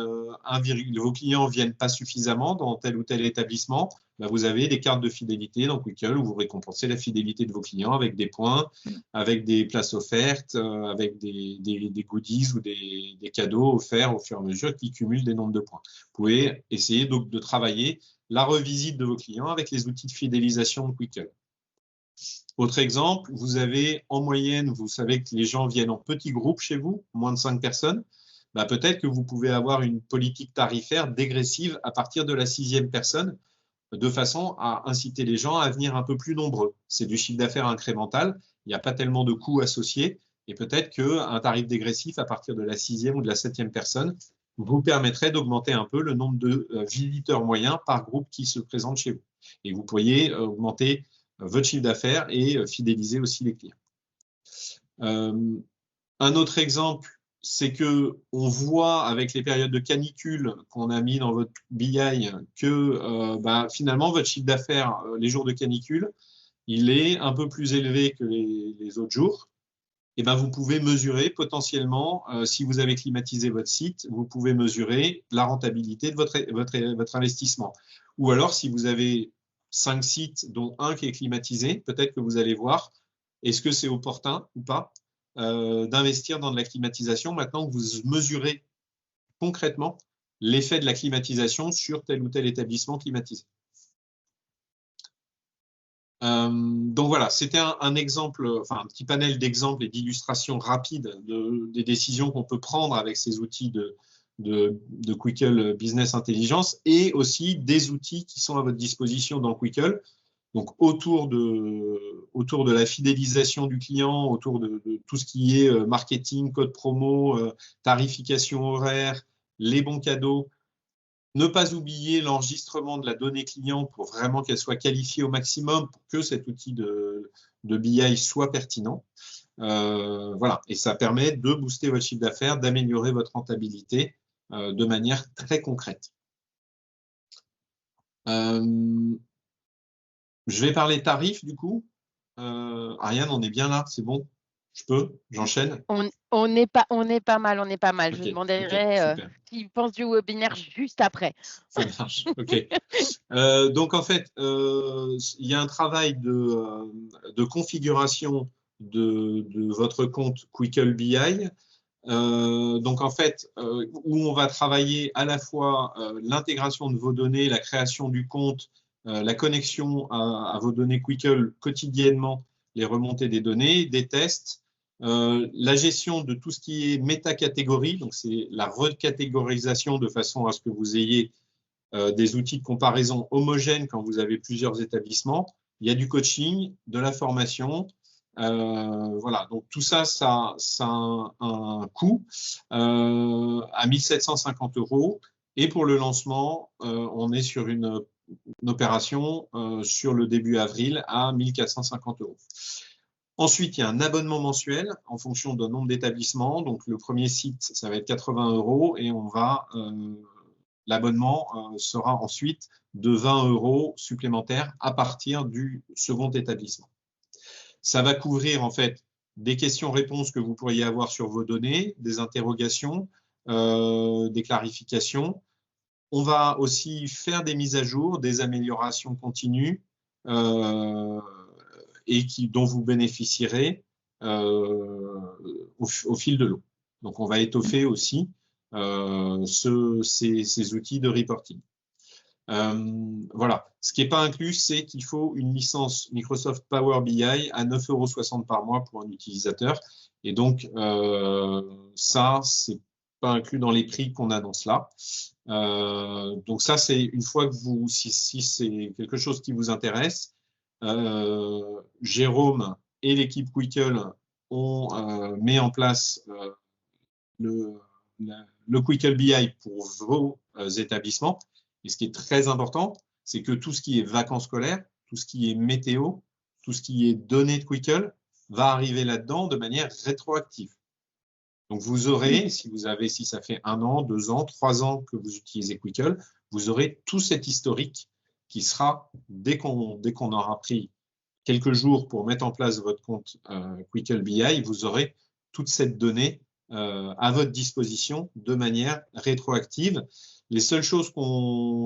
vos clients ne viennent pas suffisamment dans tel ou tel établissement. Vous avez des cartes de fidélité dans Quickhelp où vous récompensez la fidélité de vos clients avec des points, avec des places offertes, avec des goodies ou des cadeaux offerts au fur et à mesure qui cumulent des nombres de points. Vous pouvez essayer donc de travailler la revisite de vos clients avec les outils de fidélisation de Quickhelp. Autre exemple, vous avez en moyenne, vous savez que les gens viennent en petits groupes chez vous, moins de 5 personnes. Peut-être que vous pouvez avoir une politique tarifaire dégressive à partir de la 6e personne, de façon à inciter les gens à venir un peu plus nombreux. C'est du chiffre d'affaires incrémental, il n'y a pas tellement de coûts associés, et peut-être qu'un tarif dégressif à partir de la 6e ou de la 7e personne vous permettrait d'augmenter un peu le nombre de visiteurs moyens par groupe qui se présentent chez vous. Et vous pourriez augmenter votre chiffre d'affaires et fidéliser aussi les clients. Un autre exemple, c'est que on voit avec les périodes de canicule qu'on a mis dans votre BI que finalement votre chiffre d'affaires les jours de canicule, il est un peu plus élevé que les autres jours. Et vous pouvez mesurer potentiellement, si vous avez climatisé votre site, vous pouvez mesurer la rentabilité de votre investissement. Ou alors, si vous avez 5 sites, dont un qui est climatisé, peut-être que vous allez voir, est-ce que c'est opportun ou pas d'investir dans de la climatisation maintenant que vous mesurez concrètement l'effet de la climatisation sur tel ou tel établissement climatisé. Donc voilà, c'était un exemple, enfin un petit panel d'exemples et d'illustrations rapides des décisions qu'on peut prendre avec ces outils de Quickhelp Business Intelligence et aussi des outils qui sont à votre disposition dans Quickhelp. Donc autour de la fidélisation du client, autour de tout ce qui est marketing, code promo, tarification horaire, les bons cadeaux. Ne pas oublier l'enregistrement de la donnée client pour vraiment qu'elle soit qualifiée au maximum pour que cet outil de BI soit pertinent. Voilà, et ça permet de booster votre chiffre d'affaires, d'améliorer votre rentabilité de manière très concrète. Je vais parler tarifs du coup. Ariane, on est bien là, c'est bon? Je peux? J'enchaîne? On est pas mal, on est pas mal. Okay, je demanderai s'ils pensent du webinaire juste après. Ça marche, ok. Donc en fait, il y a un travail de configuration de votre compte Quickhelp BI. Donc en fait, où on va travailler à la fois l'intégration de vos données, la création du compte, la connexion à vos données Quickhelp quotidiennement, les remontées des données, des tests, la gestion de tout ce qui est métacatégorie, donc c'est la recatégorisation de façon à ce que vous ayez des outils de comparaison homogènes quand vous avez plusieurs établissements. Il y a du coaching, de la formation. Voilà, donc tout ça, ça a un coût à 1 750 €. Et pour le lancement, on est sur une opération sur le début avril à 1 450 €. Ensuite, il y a un abonnement mensuel en fonction d'un nombre d'établissements. Donc, le premier site, ça va être 80 € et l'abonnement sera ensuite de 20 € supplémentaires à partir du second établissement. Ça va couvrir en fait des questions-réponses que vous pourriez avoir sur vos données, des interrogations, des clarifications. On va aussi faire des mises à jour, des améliorations continues et dont vous bénéficierez au fil de l'eau. Donc, on va étoffer aussi ces outils de reporting. Voilà. Ce qui n'est pas inclus, c'est qu'il faut une licence Microsoft Power BI à 9,60 € par mois pour un utilisateur. Et donc, ça, c'est pas inclus dans les prix qu'on annonce là. Donc ça, c'est une fois que si c'est quelque chose qui vous intéresse, Jérôme et l'équipe Quickle ont mis en place le Quickle BI pour vos établissements. Et ce qui est très important, c'est que tout ce qui est vacances scolaires, tout ce qui est météo, tout ce qui est données de Quickle va arriver là-dedans de manière rétroactive. Donc, vous aurez, si ça fait 1 an, 2 ans, 3 ans que vous utilisez Quickle, vous aurez tout cet historique qui sera, dès qu'on aura pris quelques jours pour mettre en place votre compte Quickle BI, vous aurez toute cette donnée à votre disposition de manière rétroactive. Les seules choses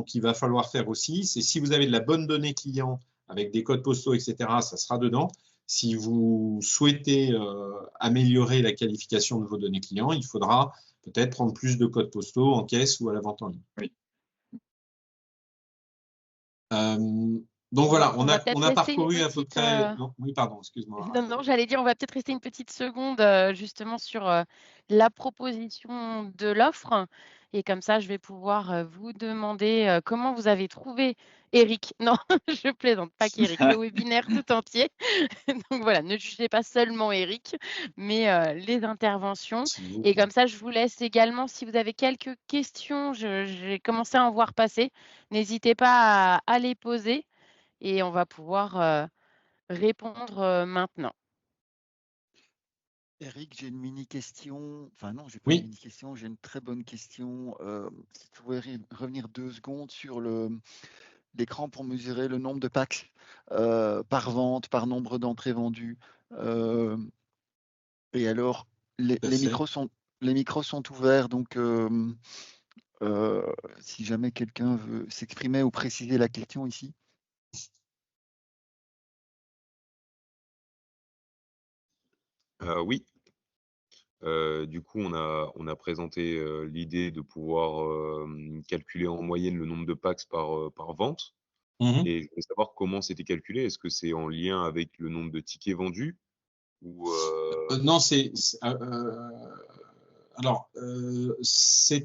qu'il va falloir faire aussi, c'est si vous avez de la bonne donnée client avec des codes postaux, etc., ça sera dedans. Si vous souhaitez améliorer la qualification de vos données clients, il faudra peut-être prendre plus de codes postaux en caisse ou à la vente en ligne. Oui. Donc voilà, on a rester une parcouru à peu petite, près. Non, oui, pardon, excuse-moi. Non, j'allais dire, on va peut-être rester une petite seconde justement sur la proposition de l'offre. Et comme ça, je vais pouvoir vous demander comment vous avez trouvé Eric. Non, je plaisante, pas qu'Eric, le webinaire tout entier. Donc voilà, ne jugez pas seulement Eric, mais les interventions. Et comme ça, je vous laisse également, si vous avez quelques questions, j'ai commencé à en voir passer. N'hésitez pas à les poser et on va pouvoir répondre maintenant. Eric, j'ai une mini-question. Enfin non, j'ai pas Oui. une mini-question, j'ai une très bonne question. Si tu pouvais revenir 2 secondes sur l'écran pour mesurer le nombre de packs par vente, par nombre d'entrées vendues. Et alors, les micros sont ouverts, donc si jamais quelqu'un veut s'exprimer ou préciser la question ici. Oui. Du coup, on a présenté l'idée de pouvoir calculer en moyenne le nombre de packs par vente. Et je voulais savoir comment c'était calculé. Est-ce que c'est en lien avec le nombre de tickets vendus ou Non, c'est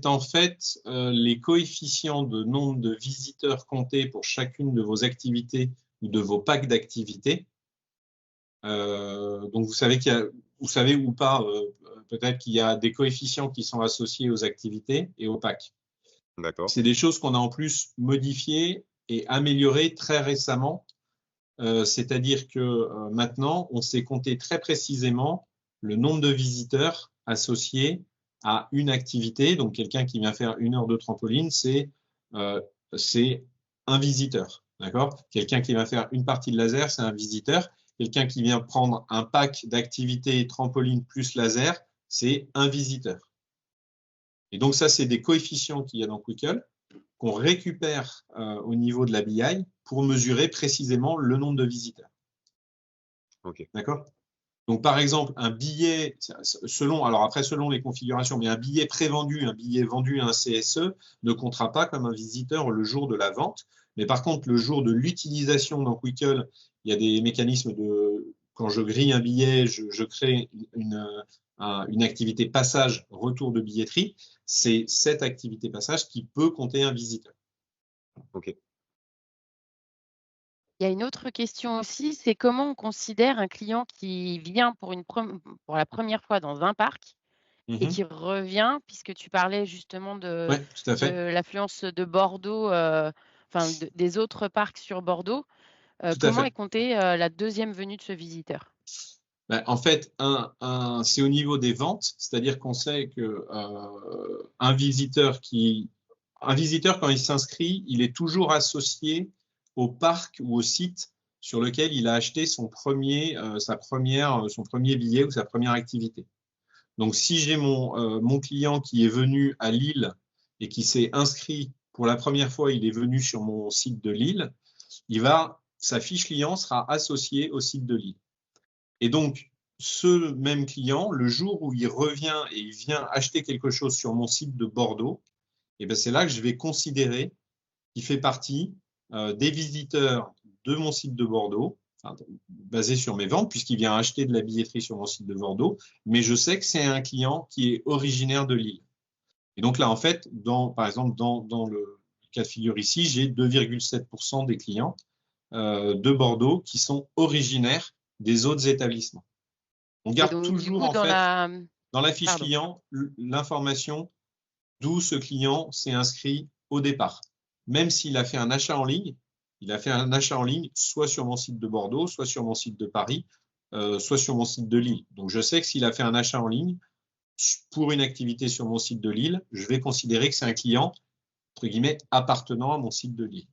en fait les coefficients de nombre de visiteurs comptés pour chacune de vos activités ou de vos packs d'activités. Donc, vous savez ou pas, peut-être qu'il y a des coefficients qui sont associés aux activités et aux packs. D'accord. C'est des choses qu'on a en plus modifiées et améliorées très récemment. C'est-à-dire que maintenant, on sait compter très précisément le nombre de visiteurs associés à une activité. Donc, quelqu'un qui vient faire 1 heure de trampoline, c'est un visiteur. D'accord ? Quelqu'un qui va faire une partie de laser, c'est un visiteur. Quelqu'un qui vient prendre un pack d'activités trampoline plus laser, c'est un visiteur. Et donc, ça, c'est des coefficients qu'il y a dans Quickle qu'on récupère au niveau de la BI pour mesurer précisément le nombre de visiteurs. Ok. D'accord ? Donc, par exemple, un billet, selon les configurations, mais un billet prévendu, un billet vendu à un CSE ne comptera pas comme un visiteur le jour de la vente. Mais par contre, le jour de l'utilisation dans Quickle, il y a des mécanismes quand je grille un billet, je crée une activité passage, retour de billetterie. C'est cette activité passage qui peut compter un visiteur. Ok. Il y a une autre question aussi, c'est comment on considère un client qui vient pour la première fois dans un parc et qui revient, puisque tu parlais justement de Ouais, tout à fait. l'affluence de Bordeaux, des autres parcs sur Bordeaux. Tout à Comment fait. est comptée la deuxième venue de ce visiteur? En fait, c'est au niveau des ventes, c'est-à-dire qu'on sait que un visiteur, quand il s'inscrit, il est toujours associé au parc ou au site sur lequel il a acheté son premier billet ou sa première activité. Donc, si j'ai mon client qui est venu à Lille et qui s'est inscrit pour la première fois, il est venu sur mon site de Lille, sa fiche client sera associée au site de Lille. Et donc, ce même client, le jour où il revient et il vient acheter quelque chose sur mon site de Bordeaux, c'est là que je vais considérer qui fait partie des visiteurs de mon site de Bordeaux, enfin, basé sur mes ventes, puisqu'il vient acheter de la billetterie sur mon site de Bordeaux, mais je sais que c'est un client qui est originaire de Lille. Et donc là, en fait, par exemple, dans le cas de figure ici, j'ai 2,7% des clients de Bordeaux qui sont originaires des autres établissements. On garde donc, toujours, coup, en fait, dans la fiche Pardon. client, l'information d'où ce client s'est inscrit au départ. Même s'il a fait un achat en ligne, il a fait un achat en ligne soit sur mon site de Bordeaux, soit sur mon site de Paris, soit sur mon site de Lille. Donc, je sais que s'il a fait un achat en ligne pour une activité sur mon site de Lille, je vais considérer que c'est un client, entre guillemets, appartenant à mon site de Lille.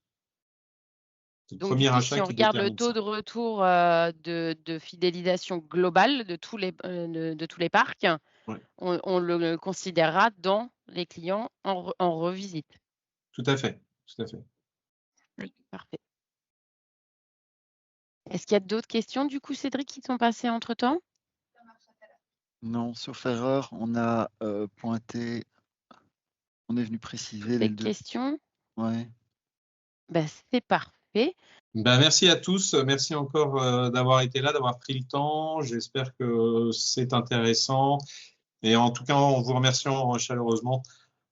C'est le Donc, premier du coup, achat si on qui regarde le détermine taux ça. de retour de fidélisation globale de tous les parcs, Ouais. on le considérera dans les clients en revisite. Tout à fait, tout à fait. Oui. Parfait. Est-ce qu'il y a d'autres questions, du coup, Cédric, qui sont passées entre-temps? Non, sauf erreur, on a pointé, on est venu préciser les Les deux. questions? Ouais. Ben, c'est parfait. Ben, merci à tous. Merci encore d'avoir été là, d'avoir pris le temps. J'espère que c'est intéressant. Et en tout cas, on vous remercie chaleureusement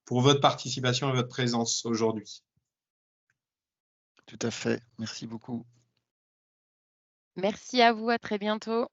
pour votre participation et votre présence aujourd'hui. Tout à fait. Merci beaucoup. Merci à vous, à très bientôt.